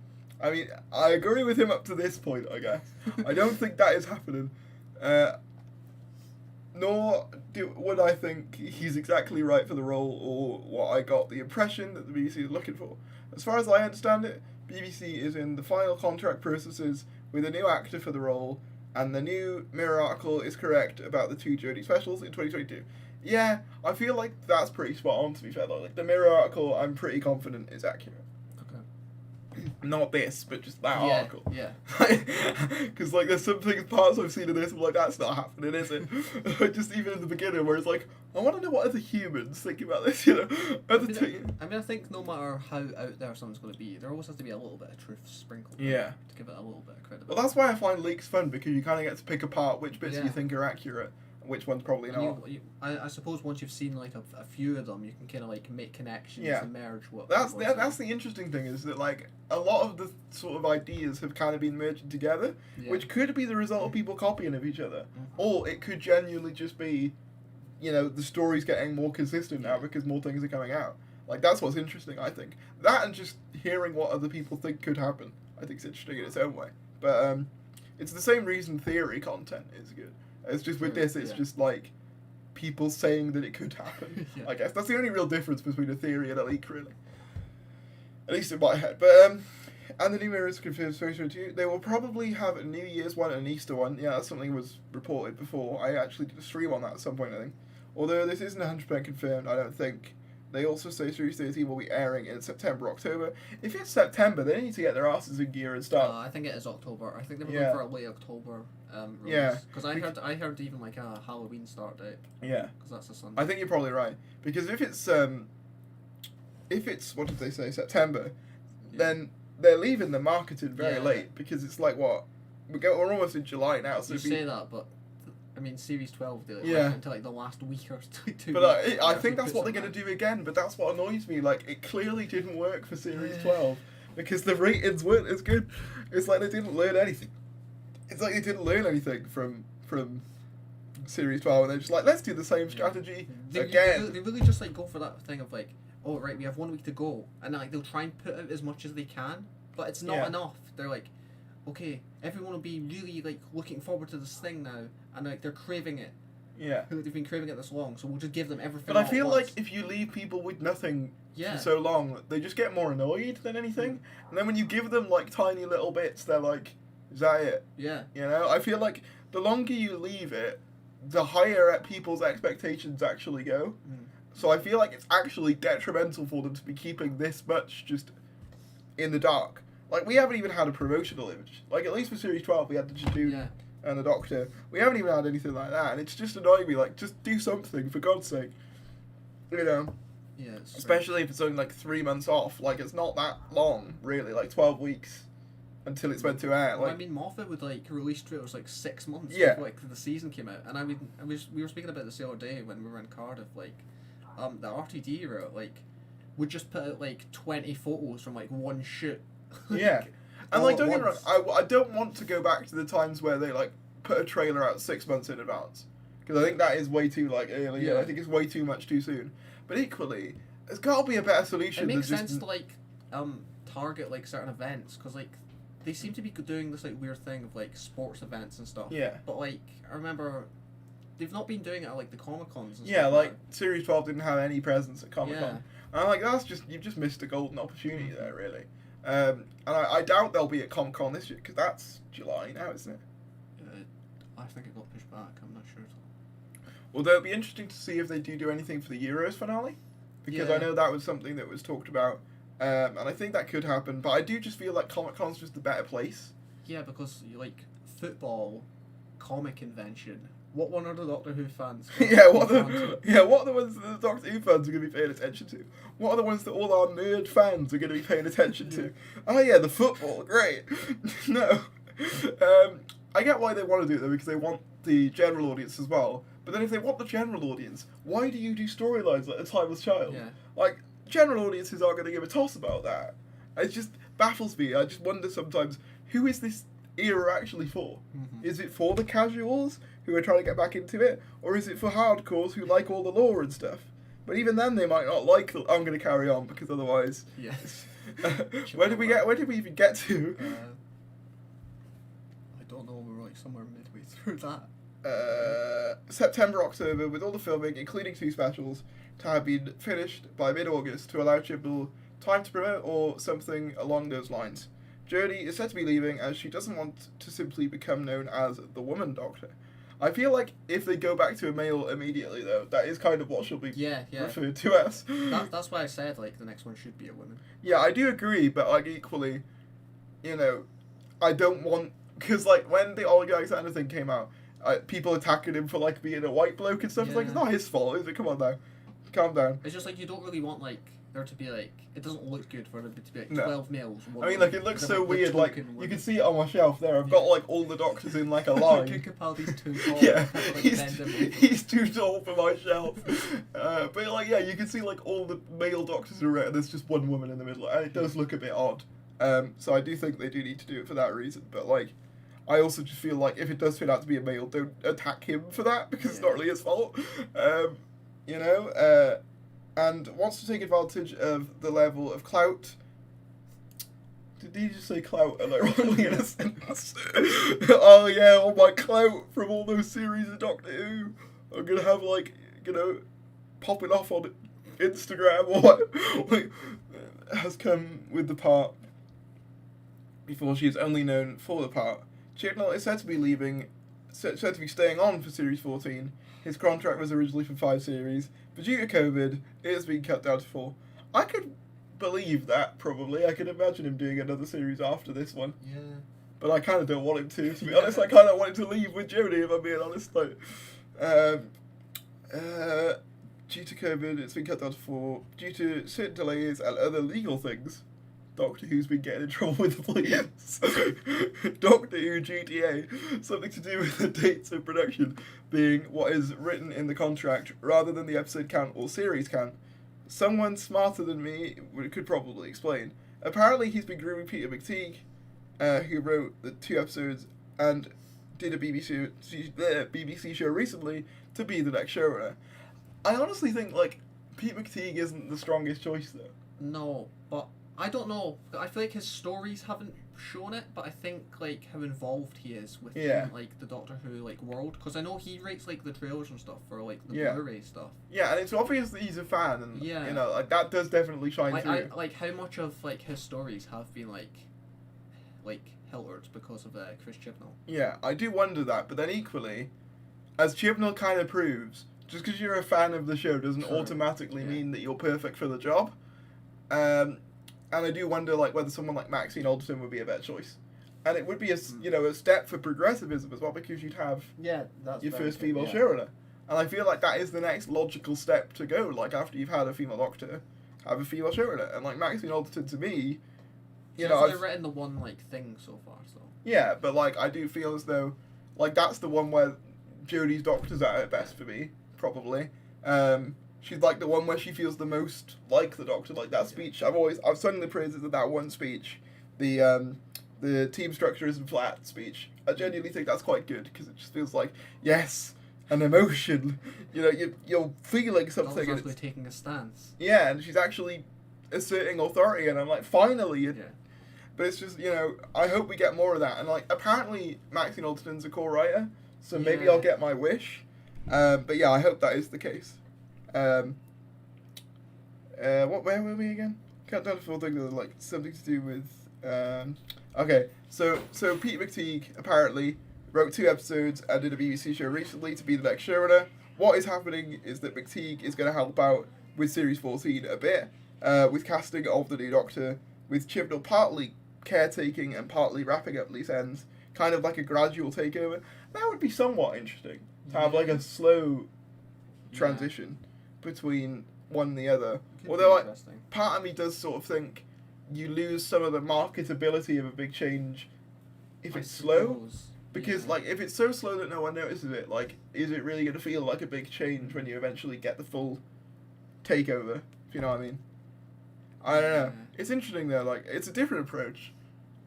I mean, I agree with him up to this point, I guess. I don't think that is happening. Nor would I think he's exactly right for the role or what I got the impression that the BBC is looking for. As far as I understand it, BBC is in the final contract processes with a new actor for the role, and the new Mirror article is correct about the 2 Jodie specials in 2022. Yeah, I feel like that's pretty spot on, to be fair. Like the Mirror article, I'm pretty confident is accurate. Not this, but just that article. Yeah. Because like there's some parts I've seen of this, I'm like, that's not happening, is it? Just even in the beginning, where it's like, I want to know what other humans think about this, you know? I think no matter how out there something's going to be, there always has to be a little bit of truth sprinkled. Yeah. To give it a little bit of credibility. Well, that's why I find leaks fun, because you kind of get to pick apart which bits you think are accurate. Which one's probably not. I suppose once you've seen like a few of them, you can kind of like make connections and merge what. That's the interesting thing is that like a lot of the sort of ideas have kind of been merging together, which could be the result of people copying of each other, or it could genuinely just be, you know, the story's getting more consistent now because more things are coming out. Like that's what's interesting, I think. That and just hearing what other people think could happen, I think is interesting in its own way. But it's the same reason theory content is good. It's just with this, it's just like people saying that it could happen. I guess that's the only real difference between a theory and a leak, really. At least in my head. But and the new Mirror is confirmed for 2022. They will probably have a New Year's one and an Easter one. Yeah, that's something that was reported before. I actually did a stream on that at some point, I think. Although this isn't 100% confirmed, I don't think. They also say Series 13 will be airing in September, October. If it's September, they need to get their asses in gear and start. I think it is October. I think they were going for a late October release. Yeah. Because I heard even like a Halloween start date. Yeah. Because that's a Sunday. I think you're probably right. Because if it's what did they say, September, then they're leaving the marketing very late because it's like what? We're almost in July now. So you say that, but I mean, Series 12 did it until like the last week or two. But I think that's what they're going to do again. But that's what annoys me. Like, it clearly didn't work for Series 12 because the ratings weren't as good. It's like they didn't learn anything. It's like they didn't learn anything from Series 12, and they're just like, let's do the same strategy again. They really just like go for that thing of like, oh right, we have 1 week to go, and like they'll try and put out as much as they can, but it's not enough. They're like, okay, everyone will be really like looking forward to this thing now, and like they're craving it. Yeah. They've been craving it this long, so we'll just give them everything. But I feel like if you leave people with nothing for so long, they just get more annoyed than anything. And then when you give them like tiny little bits, they're like, is that it? Yeah. You know, I feel like the longer you leave it, the higher people's expectations actually go. So I feel like it's actually detrimental for them to be keeping this much just in the dark. Like, we haven't even had a promotional image. Like, at least for Series 12, we had the Jejune and the Doctor. We haven't even had anything like that, and it's just annoying me. Like, just do something, for God's sake. You know? Yeah, especially if it's only, like, 3 months off. Like, it's not that long, really. Like, 12 weeks until it's meant to air. Like, well, I mean, Moffat would, like, release trailers, like, 6 months before, like, the season came out. And I mean, we were speaking about this the other day when we were in Cardiff, like, the RTD era, like, would just put out, like, 20 photos from, like, one shoot. Yeah. And, like, don't get me wrong, I don't want to go back to the times where they, like, put a trailer out 6 months in advance. Because I think that is way too, like, early. Yeah. I think it's way too much too soon. But equally, there's got to be a better solution. It makes sense to, like, target, like, certain events. Because, like, they seem to be doing this, like, weird thing of, like, sports events and stuff. Yeah. But, like, I remember they've not been doing it at, like, the Comic-Cons and stuff. Yeah, like, Series 12 didn't have any presence at Comic-Con. Yeah. And I'm like, you've just missed a golden opportunity there, really. And I doubt they'll be at Comic-Con this year, because that's July now, isn't it? I think it got pushed back, I'm not sure. Although it'd be interesting to see if they do anything for the Euros finale, because I know that was something that was talked about, and I think that could happen, but I do just feel like Comic-Con's just a better place. Yeah, because, like, football, comic convention, what one are the Doctor Who fans? What are the ones that the Doctor Who fans are going to be paying attention to? What are the ones that all our nerd fans are going to be paying attention to? Oh yeah, the football, great. No. I get why they want to do it though, because they want the general audience as well. But then if they want the general audience, why do you do storylines like A Timeless Child? Yeah. Like, general audiences aren't going to give a toss about that. It just baffles me. I just wonder sometimes, who is this era actually for? Mm-hmm. Is it for the casuals who are trying to get back into it? Or is it for hardcores who like all the lore and stuff? But even then they might not like the, I'm going to carry on, because otherwise... Yes. Where did we even get to? I don't know, we're like somewhere midway through that. September, October, with all the filming, including 2 specials, to have been finished by mid-August to allow Chibnall time to promote or something along those lines. Jodie is said to be leaving as she doesn't want to simply become known as the Woman Doctor. I feel like if they go back to a male immediately, though, that is kind of what she'll be referred to as. That's why I said, like, the next one should be a woman. Yeah, I do agree, but, like, equally, you know, I don't want... Because, like, when the Olly Alexander thing came out, people attacking him for, like, being a white bloke and stuff. It's like, it's not his fault, is it? Come on now. Calm down. It's just, like, you don't really want, like, there to be, like... It doesn't look good for there to be, like, No. 12 males. I mean, like, it looks so weird. Like, you can see it on my shelf there. I've got, like, all the Doctors in, like, a line. Capaldi's too tall. Yeah, Like, he's too tall for my shelf. But, like, yeah, you can see, like, all the male Doctors are around. There's just one woman in the middle, and it does look a bit odd. So I do think they do need to do it for that reason. But, like, I also just feel like if it does turn out to be a male, don't attack him for that, because it's not really his fault. You know, and wants to take advantage of the level of clout. Did he just say clout ironically in a sentence? Oh yeah, all my clout from all those series of Doctor Who. I'm gonna have, like, you know, popping off on Instagram or what, like, has come with the part before she is only known for the part. Chibnall is said to be said to be staying on for Series 14. His contract was originally for 5 series, but due to COVID, it has been cut down to 4. I could believe that, probably. I could imagine him doing another series after this one. Yeah. But I kind of don't want him to be honest. I kind of want him to leave with Jodie, if I'm being honest. Like, due to COVID, it's been cut down to 4. Due to certain delays and other legal things, Doctor Who's been getting in trouble with the police. Doctor Who GTA, something to do with the dates of production being what is written in the contract rather than the episode count or series count. Someone smarter than me could probably explain. Apparently he's been grooming Peter McTeague, who wrote the 2 episodes and did a BBC show recently, to be the next showrunner. I honestly think, like, Pete McTeague isn't the strongest choice, though. No, but I don't know. I feel like his stories haven't shown it, but I think, like, how involved he is within, like, the Doctor Who, like, world. Because I know he rates, like, the trailers and stuff for, like, the Blu-ray stuff. Yeah, and it's obvious that he's a fan, and, you know, like, that does definitely shine through. Like, how much of, like, his stories have been, like Hilliard because of Chris Chibnall. Yeah, I do wonder that, but then equally, as Chibnall kind of proves, just because you're a fan of the show doesn't True. automatically Yeah. mean that you're perfect for the job. And I do wonder like whether someone like Maxine Alderton would be a better choice. And it would be a step for progressivism as well, because you'd have that's your very first good, female yeah. showrunner. And I feel like that is the next logical step to go. Like after you've had a female Doctor, have a female showrunner. And like Maxine Alderton to me, She's only written the one like thing so far, so. Yeah, but like I do feel as though like that's the one where Jodie's Doctor's at her best for me, probably. She's like the one where she feels the most like the Doctor. Like that speech, I've sung the praises of that one speech, the team structure isn't flat speech. I genuinely think that's quite good because it just feels like yes, an emotion. You know, you're feeling something. Doctor's actually taking a stance. Yeah, and she's actually asserting authority, and I'm like, finally. Yeah. But it's just, you know, I hope we get more of that. And like, apparently Maxine Alderton's a co-writer, so maybe Yeah. I'll get my wish. But yeah, I hope that is the case. Where were we again? Can't tell if we'll think there's like something to do with. Okay, so Pete McTeague apparently wrote 2 episodes and did a BBC show recently to be the next showrunner. What is happening is that McTeague is going to help out with Series 14 a bit, with casting of the new Doctor, with Chibnall partly caretaking and partly wrapping up loose ends, kind of like a gradual takeover. That would be somewhat interesting to have like a slow transition between one and the other. Could Although be interesting. part of me does sort of think you lose some of the marketability of a big change if I it's slow. suppose, Because yeah. like if it's so slow that no one notices it, like is it really going to feel like a big change when you eventually get the full takeover? If you know what I mean. I don't know. Yeah. It's interesting though. Like it's a different approach,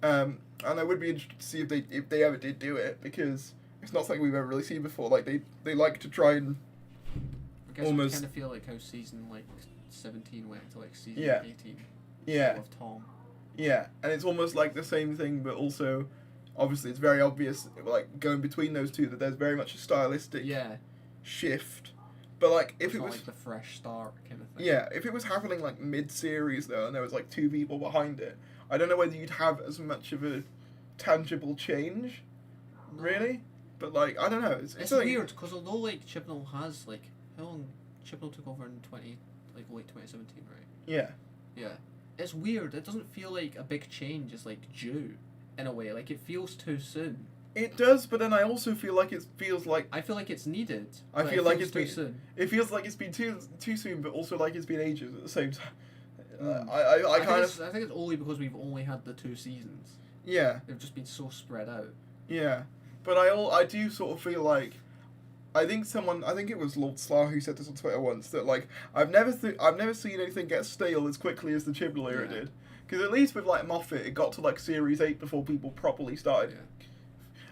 and I would be interested to see if they ever did do it, because it's not something we've ever really seen before. Like they like to try and I guess almost- I kind of feel like how season like 17 went to like season Yeah. 18. yeah. Of Tom. Yeah, and it's almost like the same thing, but also, obviously, it's very obvious, like, going between those two, that there's very much a stylistic Yeah. shift. But, like, if It's it not was... like the fresh start kind of thing. Yeah, if it was happening, like, mid-series, though, and there was, like, 2 people behind it, I don't know whether you'd have as much of a tangible change, No. really. But, like, I don't know. It's something- weird because although like Chibnall has like how long Chibnall took over in late 2017, right? Yeah. Yeah. It's weird. It doesn't feel like a big change is like due in a way. Like it feels too soon. It does, but then I also feel like it feels like... I feel like it's needed. I but feel it like feels it's too been... soon. It feels like it's been too soon, but also like it's been ages at the same time. I I kind of... think it's only because we've only had the 2 seasons. Yeah. They've just been so spread out. Yeah, but I do sort of feel like I think it was Lord Slaw who said this on Twitter once, that like I've never seen anything get stale as quickly as the Chibnall era Yeah. did, because at least with like Moffat it got to like series 8 before people properly started. Yeah.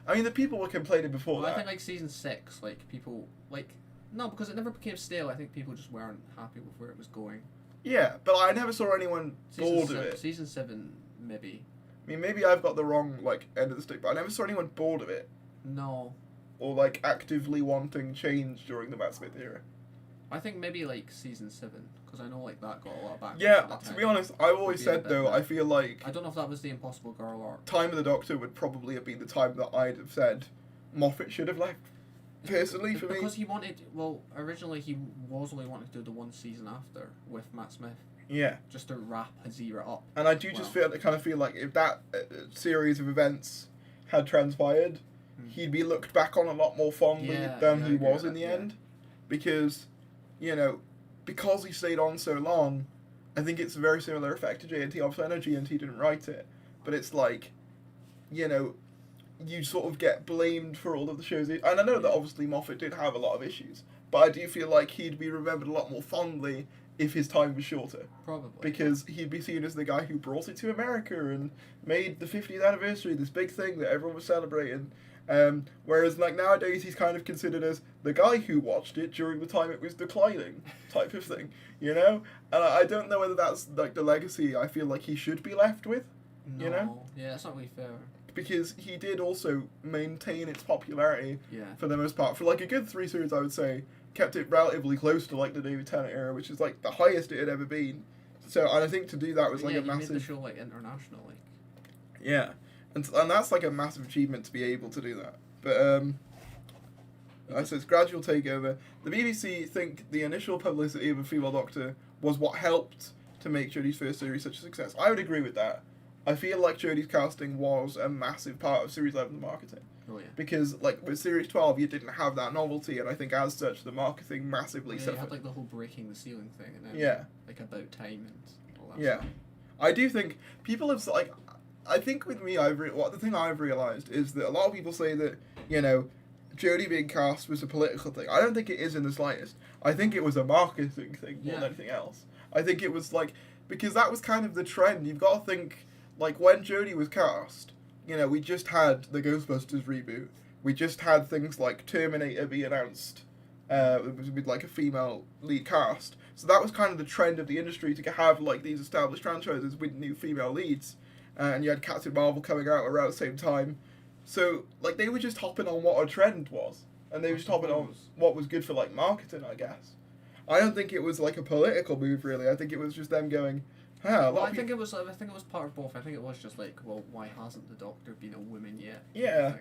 I mean the people were complaining before Well, that. I think like season 6, like people like no, because it never became stale. I think people just weren't happy with where it was going. Yeah, but I never saw anyone bored of it. Season 7, maybe. I mean maybe I've got the wrong like end of the stick, but I never saw anyone bored of it No, or like actively wanting change during the Matt Smith era. I think maybe like season 7, because I know like that got a lot of backlash. Yeah, at the to time. be honest, I've always Would be a said bit though, mad. I feel like I don't know if that was the Impossible Girl arc. Time of the Doctor would probably have been the time that I'd have said Moffat should have left. Personally, for me. Because he wanted, well, originally he was only wanting to do the 1 season after with Matt Smith, Yeah, just to wrap his era up. and I do just kind of feel like if that series of events had transpired, he'd be looked back on a lot more fondly than I he agree was with in the that, yeah. end, because, you know, because he stayed on so long, I think it's a very similar effect to JNT. Obviously, I know GNT didn't write it, but it's like, you know, you sort of get blamed for all of the shows. And I know that obviously Moffat did have a lot of issues, but I do feel like he'd be remembered a lot more fondly if his time was shorter. Probably. Because he'd be seen as the guy who brought it to America and made the 50th anniversary this big thing that everyone was celebrating. Whereas like nowadays he's kind of considered as the guy who watched it during the time it was declining type of thing, you know? And I don't know whether that's like the legacy I feel like he should be left with, No. you know? Yeah, that's not really fair. Because he did also maintain its popularity Yeah. for the most part. For like a good 3 series, I would say, kept it relatively close to like the David Tennant era, which is like the highest it had ever been. So, and I think to do that was like yeah, a he massive... made the show like international, like. Yeah, and that's like a massive achievement to be able to do that. But So it's gradual takeover. The BBC think the initial publicity of a female Doctor was what helped to make Jodie's first series such a success. I would agree with that. I feel like Jodie's casting was a massive part of Series 11's marketing. Oh, yeah. Because, like, with Series 12, you didn't have that novelty, and I think as such, the marketing massively You suffered. had, like, the whole breaking the ceiling thing, and then, Yeah. like, About Time and all that Yeah. stuff. I do think people have, like, I think with me, the thing I've realised is that a lot of people say that, you know, Jodie being cast was a political thing. I don't think it is in the slightest. I think it was a marketing thing more than anything else. I think it was, like, because that was kind of the trend. You've got to think, like, when Jodie was cast, you know, we just had the Ghostbusters reboot. We just had things like Terminator be announced with, like, a female lead cast. So that was kind of the trend of the industry to have, like, these established franchises with new female leads. And you had Captain Marvel coming out around the same time. So, like, they were just hopping on what a trend was. And they were just hopping on what was good for, like, marketing, I guess. I don't think it was, like, a political move, really. I think it was just them going, Well, I think it was part of both. I think it was just like, well, why hasn't the Doctor been a woman yet? Yeah.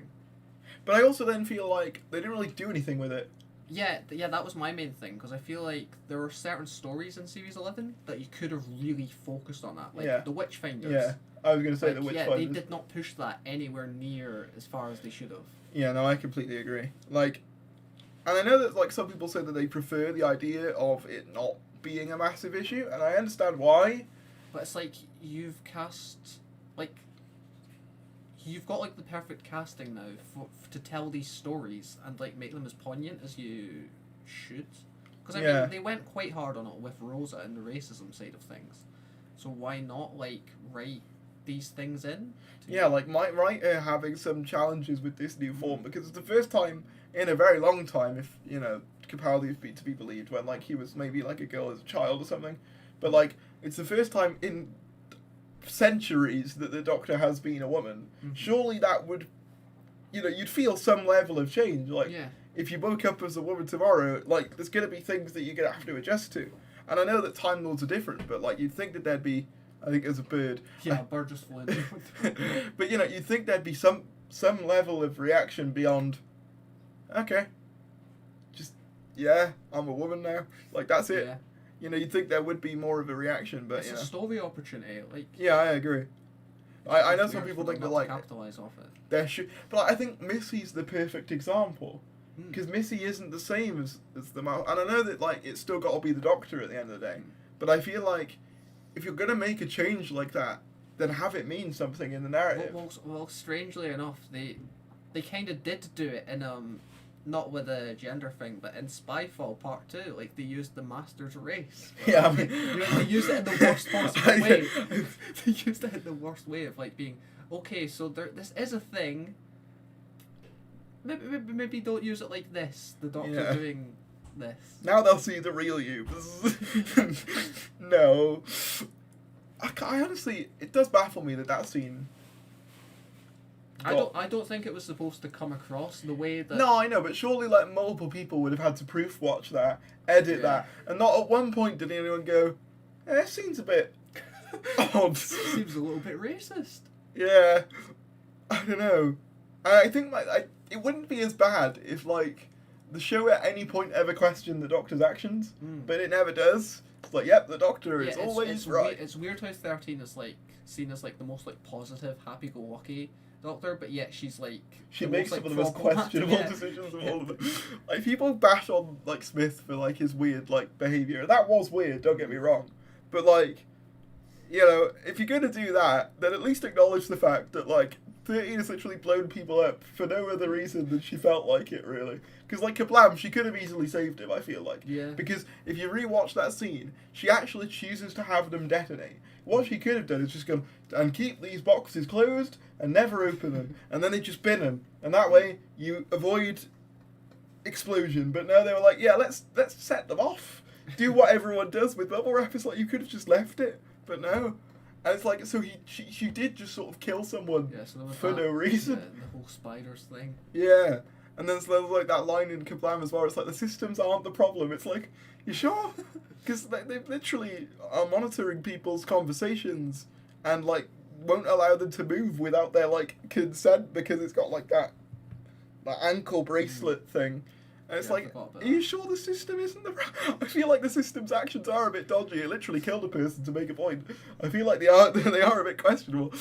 But I also then feel like they didn't really do anything with it. Yeah, that was my main thing, because I feel like there were certain stories in Series 11 that you could have really focused on that. Like, the Witchfinders. Yeah, I was going to say the Witchfinders. Yeah, they did not push that anywhere near as far as they should have. Yeah, no, I completely agree. Like, and I know that, like, some people say that they prefer the idea of it not being a massive issue, and I understand why. But it's like, you've cast, like, you've got, like, the perfect casting now to tell these stories and, like, make them as poignant as you should. Because, I mean, they went quite hard on it with Rosa and the racism side of things. So why not, like, write these things in? Yeah, like, might write having some challenges with this new form, because it's the first time in a very long time, if, you know, Capaldi is to be believed, when, like, he was maybe, like, a girl as a child or something. But, like, it's the first time in centuries that the Doctor has been a woman. Mm-hmm. Surely that would, you know, you'd feel some level of change. Like, if you woke up as a woman tomorrow, like, there's going to be things that you're going to have to adjust to. And I know that Time Lords are different, but, like, you'd think that there'd be, I think as a bird. Yeah, a bird just flew in. But, you know, you'd think there'd be some level of reaction beyond, okay, just, yeah, I'm a woman now. Like, that's it. Yeah. You know, you'd think there would be more of a reaction, but, it's a story opportunity, like... Yeah, I agree. I know some people think that, like... capitalise off it. But I think Missy's the perfect example. Because Missy isn't the same as the mouse. And I know that, like, it's still got to be the Doctor at the end of the day. But I feel like, if you're going to make a change like that, then have it mean something in the narrative. Well, strangely enough, they kind of did do it in, not with a gender thing, but in Spyfall Part 2, like, they used the Master's race. Yeah, I mean... they used it in the worst possible way. They used it in the worst way of, like, being, okay, so this is a thing... Maybe don't use it like this. The Doctor doing this. Now they'll see the real you. No. I honestly, it does baffle me that scene. I don't think it was supposed to come across the way that. No, I know, but surely like multiple people would have had to proof watch that, edit that, and not at one point did anyone go, "This scene's a bit odd." Seems a little bit racist. Yeah, I don't know. I think it wouldn't be as bad if, like, the show at any point ever questioned the Doctor's actions, but it never does. It's like, yep, the Doctor is always right. It's weird how 13 is, like, seen as, like, the most, like, positive, happy-go-lucky Doctor, but yet she's, like... She makes some of the most questionable decisions of all of them. Like, people bash on, like, Smith for, like, his weird, like, behaviour. That was weird, don't get me wrong. But, like, you know, if you're going to do that, then at least acknowledge the fact that, like, 13 has literally blown people up for no other reason than she felt like it, really. Because, like, kablam, she could have easily saved him, I feel like. Yeah. Because if you rewatch that scene, she actually chooses to have them detonate. What she could have done is just go, and keep these boxes closed and never open them. And then they just bin them. And that way, you avoid explosion. But no, they were like, yeah, let's set them off. Do what everyone does with bubble wrap. It's like, you could have just left it. But no. And it's like, so she did just sort of kill someone for no reason. Yeah, the whole spiders thing. Yeah. And then there's like that line in Kablam as well, it's like, the systems aren't the problem. It's like, you sure? Because they literally are monitoring people's conversations and, like, won't allow them to move without their, like, consent, because it's got, like, that ankle bracelet thing. And it's Yeah, I like, forgot about are you that. sure the system isn't the I feel like the system's actions are a bit dodgy. It literally killed a person to make a point. I feel like they are they are a bit questionable.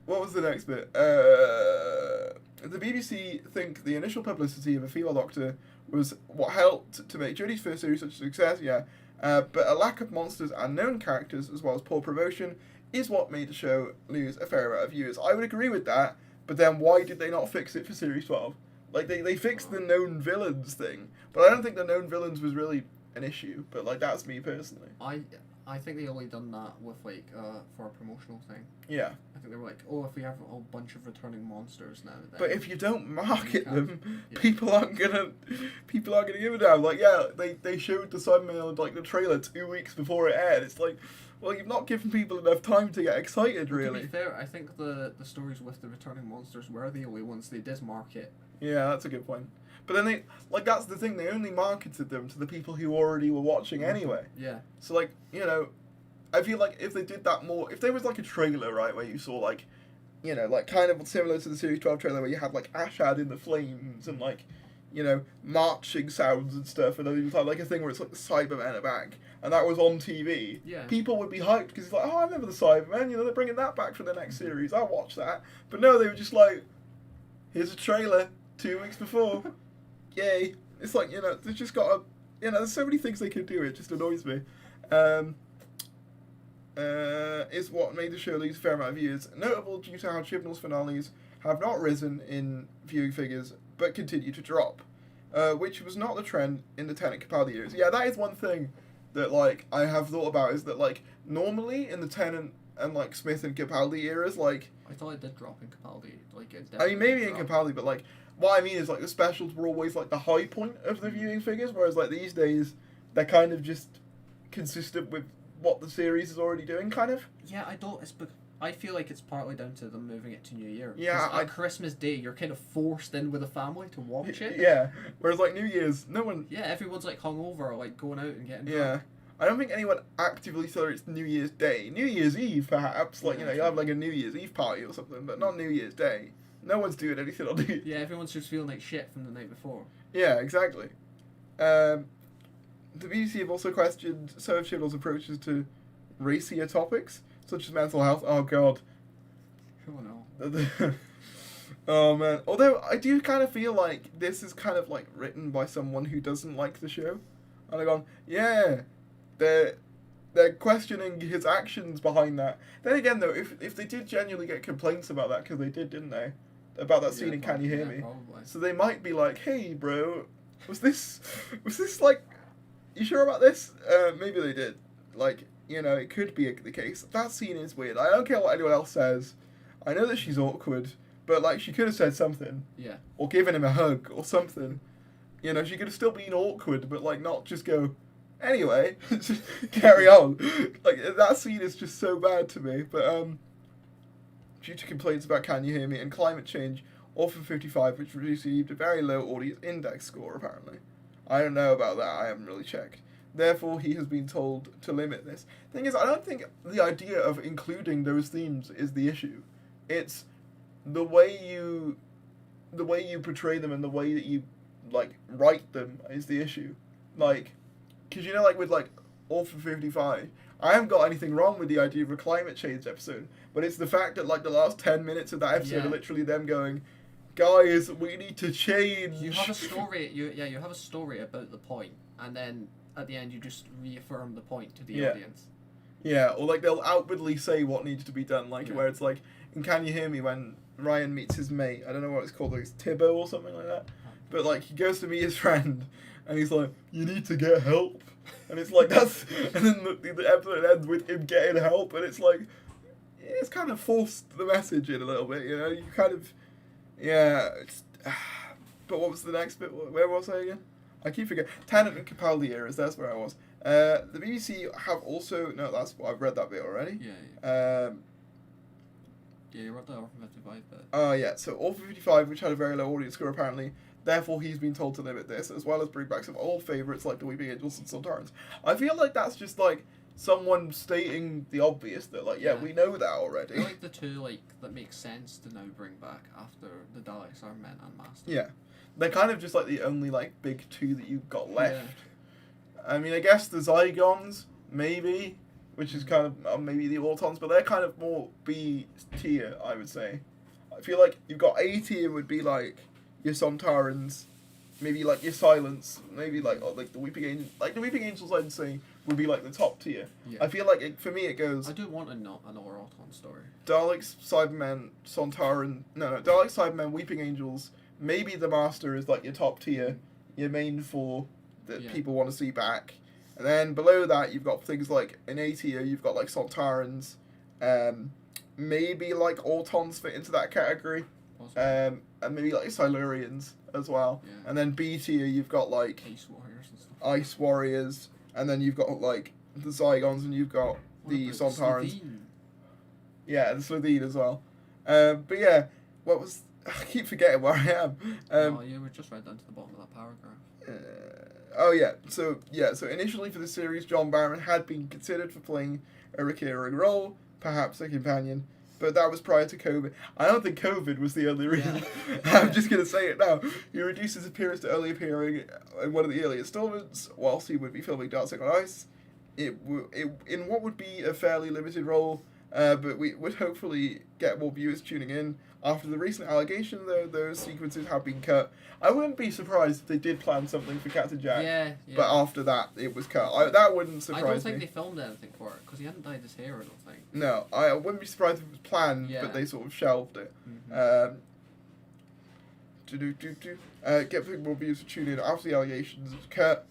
What was the next bit? The BBC think the initial publicity of a female Doctor was what helped to make Jodie's first series such a success, yeah. But a lack of monsters and known characters, as well as poor promotion, is what made the show lose a fair amount of viewers. I would agree with that, but then why did they not fix it for Series 12? Like, they fixed the known villains thing, but I don't think the known villains was really an issue, but, like, that's me personally. I think they only done that with like for a promotional thing. Yeah. I think they were like, oh, if we have a bunch of returning monsters now, then But if you don't market them, yeah. people aren't gonna give a damn. Like, yeah, they showed the Sunmail and like the trailer 2 weeks before it aired. It's like, well, you've not given people enough time to get excited, To really. be fair, I think the stories with the returning monsters were the only ones they did market. Yeah, that's a good point. But then that's the thing, they only marketed them to the people who already were watching anyway. Yeah. So, like, you know, I feel like if they did that more, if there was like a trailer, right, where you saw like, you know, like kind of similar to the Series 12 trailer where you had like Ashad in the flames and like, you know, marching sounds and stuff, and then you had like a thing where it's like the Cybermen are back, and that was on TV, Yeah. people would be hyped because it's like, oh, I remember the Cybermen, you know, they're bringing that back for the next series, I'll watch that. But no, they were just like, here's a trailer 2 weeks before. Yay. It's like, you know, they've just got to, you know, there's so many things they could do, it just annoys me. Is what made the show lose a fair amount of viewers. Notable due to how Chibnall's finales have not risen in viewing figures, but continue to drop. Which was not the trend in the Tennant Capaldi years. Yeah, that is one thing that, like, I have thought about, is that, like, normally in the Tennant and, like, Smith and Capaldi eras, like... I thought it did drop in Capaldi. Like, it I mean, maybe in definitely Capaldi, but, like, what I mean is, like, the specials were always, like, the high point of the viewing figures, whereas, like, these days, they're kind of just consistent with what the series is already doing, kind of. Yeah, I don't. I feel like it's partly down to them moving it to New Year. Yeah, 'Cause on Christmas Day, you're kind of forced in with a family to watch it. Yeah, whereas, like, New Year's, no one... Yeah, everyone's like hungover or like going out and getting Yeah. drunk. I don't think anyone actively celebrates New Year's Day. New Year's Eve, perhaps, like, you know, you have, like, a New Year's Eve party or something, but not New Year's Day. No one's doing anything on New Year's. Yeah, everyone's just feeling like shit from the night before. Yeah, exactly. The BBC have also questioned some of Chibnall's approaches to racier topics, such as mental health. Oh, God. Oh no. Oh, man. Although, I do kind of feel like this is kind of, like, written by someone who doesn't like the show. And they're going, yeah, they're questioning his actions behind that. Then again, though, if they did genuinely get complaints about that, because they did, didn't they? About that scene in Can You Hear Me? Probably. So they might be like, hey, bro, was this, like, you sure about this? Maybe they did. Like, you know, it could be the case. That scene is weird. I don't care what anyone else says. I know that she's awkward, but, like, she could have said something. Yeah. Or given him a hug or something. You know, she could have still been awkward, but, like, not just go, anyway, just carry on. Like, that scene is just so bad to me. But, due to complaints about Can You Hear Me and climate change, Orphan 55, which received a very low audience index score, apparently. I don't know about that, I haven't really checked. Therefore, he has been told to limit this. Thing is, I don't think the idea of including those themes is the issue. It's the way you portray them and the way that you, like, write them is the issue. Like, because, you know, like, with, like, Orphan 55, I haven't got anything wrong with the idea of a climate change episode, but it's the fact that, like, the last 10 minutes of that episode are literally them going, guys, we need to change. You have a story. You have a story about the point, and then at the end you just reaffirm the point to the audience. Yeah, or like they'll outwardly say what needs to be done, like where it's like in Can You Hear Me when Ryan meets his mate, I don't know what it's called, like it's Tibbo or something like that, but like he goes to meet his friend and he's like, you need to get help, and it's like that's, and then the episode ends with him getting help, and it's like, it's kind of forced the message in a little bit, you know, you kind of, it's, but what was the next bit, where was I again? I keep forgetting. Tennant and Capaldi eras, that's where I was. The BBC have also... No, I've read that bit already. Yeah, you wrote that Orphan 55 bit. Oh, yeah. So Orphan 55, which had a very low audience score apparently, therefore he's been told to limit this, as well as bring back some old favourites like The Weeping Angels and Sultans. I feel like that's just, like, someone stating the obvious, that, like, we know that already. I like the two, like, that make sense to now bring back after the Daleks are men and masters. Yeah. they're kind of just like the only like big two that you've got left. I mean, I guess the Zygons, maybe, which is kind of maybe the Autons, but they're kind of more B tier, I would say. I feel like you've got A tier would be like your Sontarans, maybe like your Silence, maybe like the Weeping Angels. Like the Weeping Angels, I'd say would be like the top tier. Yeah. I feel like for me it goes. I do want another Auton story. Daleks, Cybermen, Sontaran. No, Daleks, Cybermen, Weeping Angels. Maybe the Master is like your top tier, your main four that people want to see back. And then below that, you've got things like in A tier, you've got like Sontarans, maybe like Autons fit into that category, and maybe like Silurians as well. Yeah. And then B tier, you've got like Ice Warriors and stuff. Ice Warriors, and then you've got like the Zygons, and you've got the Sontarans. Yeah, the Slitheen as well. But yeah, what was... I keep forgetting where I am. You were just right down to the bottom of that paragraph. So initially for the series, John Barrowman had been considered for playing a recurring role, perhaps a companion, but that was prior to COVID. I don't think COVID was the only reason. Yeah. I'm just going to say it now. He reduced his appearance to only appearing in one of the early installments, whilst he would be filming Dancing on Ice. In what would be a fairly limited role, but we would hopefully get more viewers tuning in. After the recent allegation, though, those sequences have been cut. I wouldn't be surprised if they did plan something for Captain Jack. Yeah. But after that, it was cut. That wouldn't surprise me. I don't think they filmed anything for it, because he hadn't dyed his hair, I don't think. No, I wouldn't be surprised if it was planned, but they sort of shelved it. Get more views for tuning in after the allegations was cut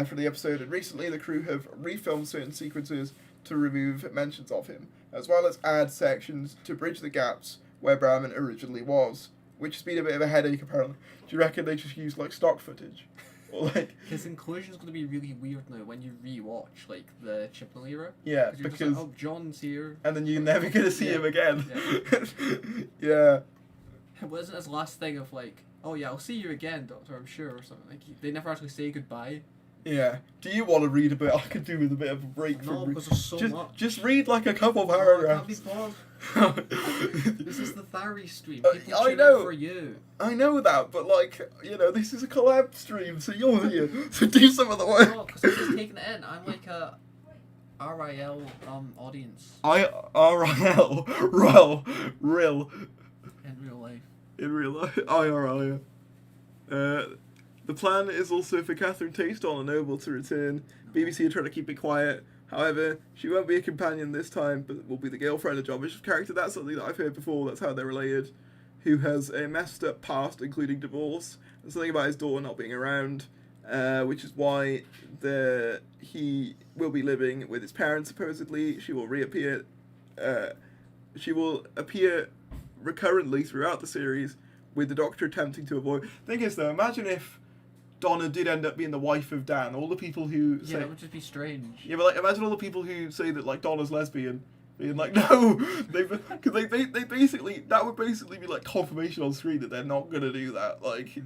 for the episode, and recently the crew have refilmed certain sequences to remove mentions of him, as well as add sections to bridge the gaps where Barrowman originally was, which has been a bit of a headache apparently. Do you reckon they just use like stock footage? Or like his inclusion's going to be really weird now when you re-watch like the Chibnall era. Yeah, because just like, oh, John's here, and then you're never going to see him again. Yeah. Wasn't his last thing of like, oh yeah, I'll see you again, Doctor, I'm sure, or something. Like they never actually say goodbye. Yeah. Do you want to read a bit? I could do with a bit of a break from... No, because there's so much. Just read like a couple paragraphs. This is the Tharries stream. People tune in for you. I know that, but like, this is a collab stream, so you're here. So do some of the work. No, because I'm just taking it in. I'm like a RIL audience. RIL? Real. In real life. In real life. IRL, yeah. The plan is also for Catherine Tate, Donna Noble to return. BBC are trying to keep it quiet. However, she won't be a companion this time, but will be the girlfriend of John Bishop's character. That's something that I've heard before. That's how they're related. Who has a messed up past, including divorce, and something about his daughter not being around, which is why he will be living with his parents. Supposedly, she will reappear. She will appear recurrently throughout the series, with the Doctor attempting to avoid. Thing is, though, imagine if Donna did end up being the wife of Dan. All the people who say... Yeah, that would just be strange. Yeah, but like, imagine all the people who say that like Donna's lesbian being like, no! Because they basically... That would basically be like confirmation on screen that they're not going to do that. Like,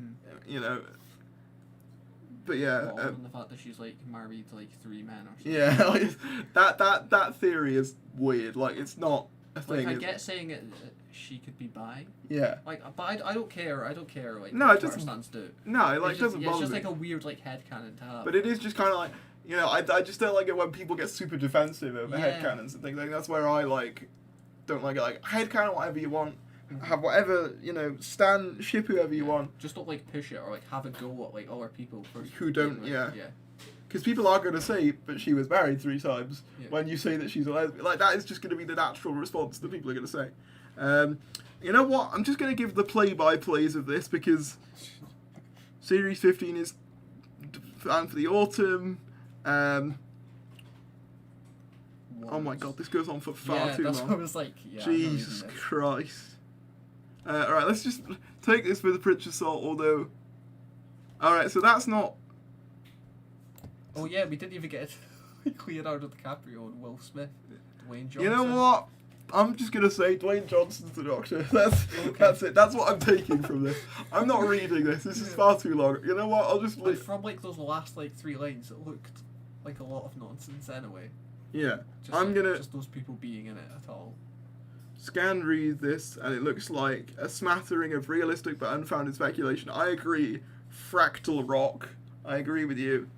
But yeah... and the fact that she's like married to like 3 men or something. Yeah, like, that theory is weird. Like, it's not a thing. Like, I get saying it... she could be bi. Yeah. Like, but I don't care. I don't care. Like, no, what it doesn't. Starstans do. No, it like doesn't bother me. It's just like a weird like headcanon to have. But it is just kind of like I just don't like it when people get super defensive over headcanons and things like that's where I like don't like it. Like headcanon, whatever you want, have whatever stan ship whoever you want. Just don't like push it or like have a go at like other people first. Who don't Because people are going to say, but she was married 3 times when you say that she's a lesbian. Like that is just going to be the natural response that people are going to say. You know what? I'm just going to give the play-by-plays of this because Series 15 is planned for the autumn. Oh my god, this goes on for far too long. Yeah, that's what I was like, Jesus Christ. Alright, let's just take this with a pinch of salt, although... Alright, so that's not... Oh yeah, we didn't even get Leonardo DiCaprio and Will Smith, Dwayne Johnson. You know what? I'm just gonna say Dwayne Johnson's the Doctor. That's it. That's what I'm taking from this. I'm not reading this. This is far too long. You know what? I'll just from like those last like 3 lines, it looked like a lot of nonsense anyway. Yeah, just those people being in it at all. scan read this, and it looks like a smattering of realistic but unfounded speculation. I agree. Fractal rock. I agree with you.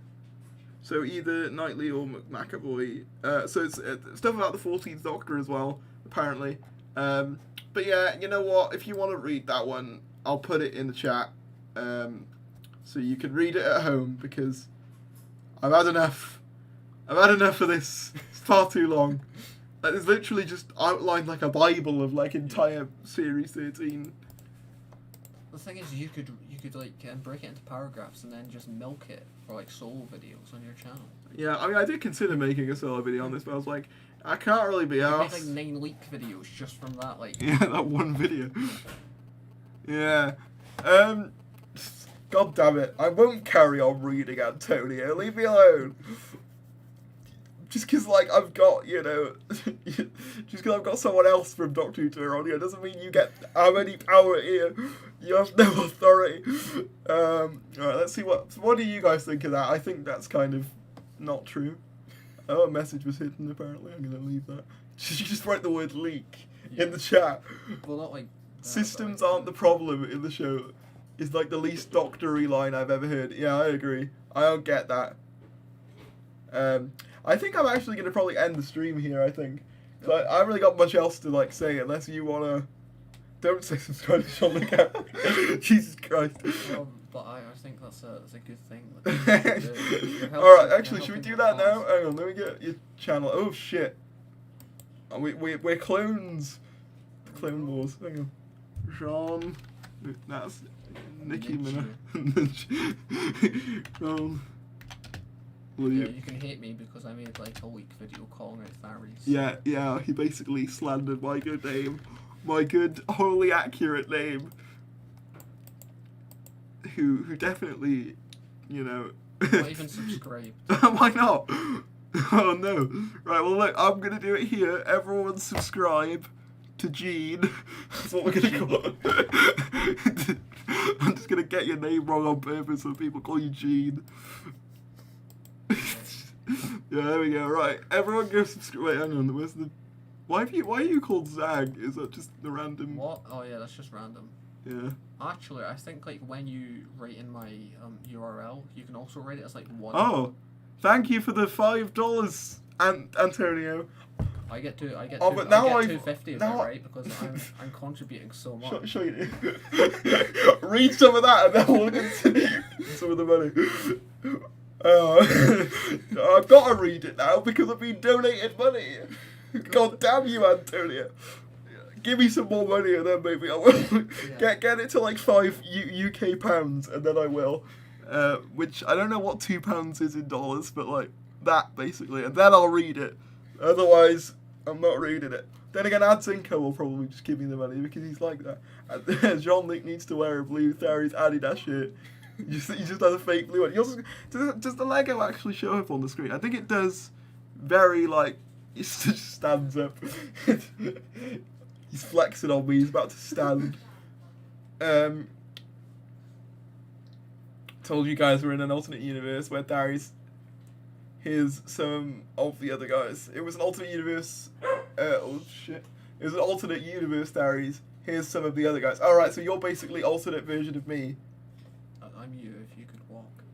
So either Knightley or McAvoy. So it's stuff about the 14th Doctor as well, apparently. But yeah, you know what? If you want to read that one, I'll put it in the chat. So you can read it at home, because I've had enough. I've had enough of this. It's far too long. It's literally just outlined like a Bible of like entire series 13. The thing is, you could like break it into paragraphs and then just milk it for like solo videos on your channel. Yeah, I mean, I did consider making a solo video on this, but I was like, I can't really be arsed. Make like 9 leak videos just from that, like. Yeah, that one video. Yeah. God damn it! I won't carry on reading Antonio. Leave me alone. Just because, like, I've got, you know, just because I've got someone else from Doctor Who to on here doesn't mean you get any power here. You have no authority. Alright, let's see what do you guys think of that? I think that's kind of not true. Oh, a message was hidden, apparently. I'm going to leave that. You just write the word leak in the chat. Well, not like... Systems aren't the problem in the show. It's like the least doctory line I've ever heard. Yeah, I agree. I don't get that. I think I'm actually going to probably end the stream here, I think. So I haven't really got much else to, like, say, unless you want to... Don't say subscribe to Sean McGann. Jesus Christ. But I think that's a good thing. Alright, actually, should we do that now? Hang on, let me get your channel. Oh, shit. We're clones. The Clone Wars. Hang on. Sean... That's... Nicki Minaj. Yeah, you can hate me because I made like a leak video calling out Tharries. Yeah, he basically slandered my good name. My good, wholly accurate name. Who definitely, you know... Not even subscribed. Why not? Oh no. Right, well look, I'm gonna do it here. Everyone subscribe to Gene. That's what we're gonna call it. I'm just gonna get your name wrong on purpose so people call you Gene. Yeah, there we go. Right, everyone go subscribe. Wait, hang on. Where's the? Why are you called Zag? Is that just the random? What? Oh yeah, that's just random. Yeah. Actually, I think like when you write in my URL, you can also write it as like one. Oh, thank you for the $5, Antonio. I get Oh, but now I get $2.50 of that, right? Because I'm contributing so much. Show you. Read some of that, and then we'll continue some of the money. I've got to read it now because I've been donated money. God damn you, Antonio. Give me some more money and then maybe I will. Get it to like £5 UK pounds and then I will. Which I don't know what £2 is in dollars, but like that basically. And then I'll read it. Otherwise, I'm not reading it. Then again, Adzinko will probably just give me the money because he's like that. And Jean-Luc needs to wear a blue Tharries Adidas shirt. He just has a fake blue one. Does the Lego actually show up on the screen? I think it does. Very like he just stands up. He's flexing on me. He's about to stand. Told you guys we're in an alternate universe where Tharries. Here's some of the other guys. It was an alternate universe. Oh shit! It was an alternate universe Tharries. Here's some of the other guys. All right, so you're basically alternate version of me. I'm you if you could walk.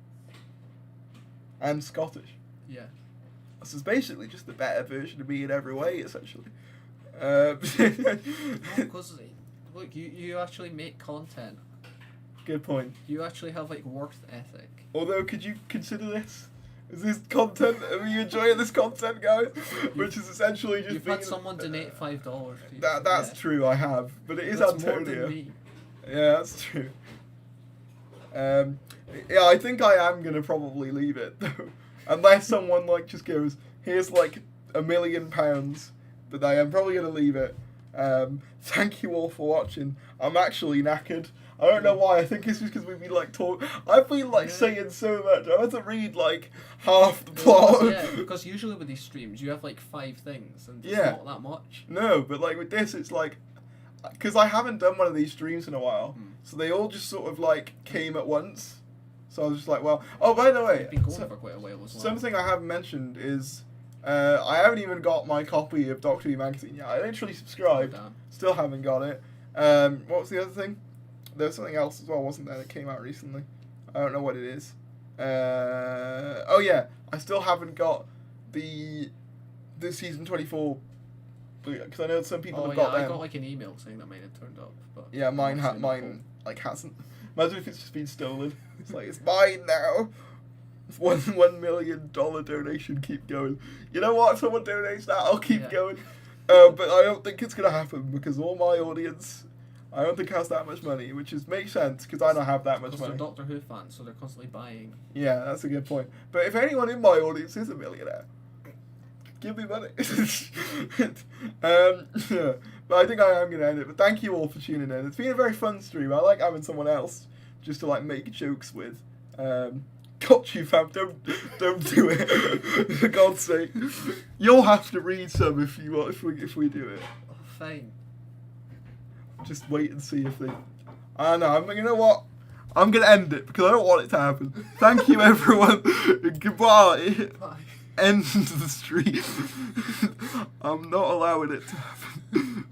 I'm Scottish. Yeah. This is basically just the better version of me in every way, essentially. Because look, you actually make content. Good point. You actually have like work ethic. Although, could you consider this? Is this content? Are you enjoying this content, guys? Which is essentially just you've had someone donate $5 to you. That's true. I have, but it is that's Antonio. More than me. Yeah, that's true. Yeah, I think I am gonna probably leave it though, unless someone like just goes, "Here's like £1 million," but I am probably gonna leave it. Thank you all for watching. I'm actually knackered. I don't know why. I think it's just because we've been like talking. I've been like saying so much. I had to read like half the plot. Yeah, because usually with these streams you have like 5 things and it's not that much. No, but like with this, it's like because I haven't done one of these streams in a while, so they all just sort of like came at once. So I was just like, well. Oh, by the way, You've been going for quite a while as well. Something I haven't mentioned is I haven't even got my copy of Doctor Who magazine yet. I literally subscribed. Damn. Still haven't got it. What was the other thing? There was something else as well, wasn't there, that came out recently? I don't know what it is. Oh yeah, I still haven't got the season 24, because I know some people have got them. I got like an email saying that mine had turned up, but yeah, mine hasn't. Imagine if it's just been stolen. It's like, it's mine now. It's $1 million donation. Keep going. You know what? If someone donates that, I'll keep going. But I don't think it's gonna happen because all my audience, I don't think has that much money, which makes sense because I don't have that much money. They're Doctor Who fans, so they're constantly buying. Yeah, that's a good point. But if anyone in my audience is a millionaire, give me money. Yeah. But I think I am gonna end it. But thank you all for tuning in. It's been a very fun stream. I like having someone else just to like make jokes with. Got you, fam. Don't do it. For God's sake. You'll have to read some if you want, if we do it. Oh, fine. Just wait and see if they. I know. You know what? I'm gonna end it because I don't want it to happen. Thank you, everyone. Goodbye. Bye. End the stream. I'm not allowing it to happen.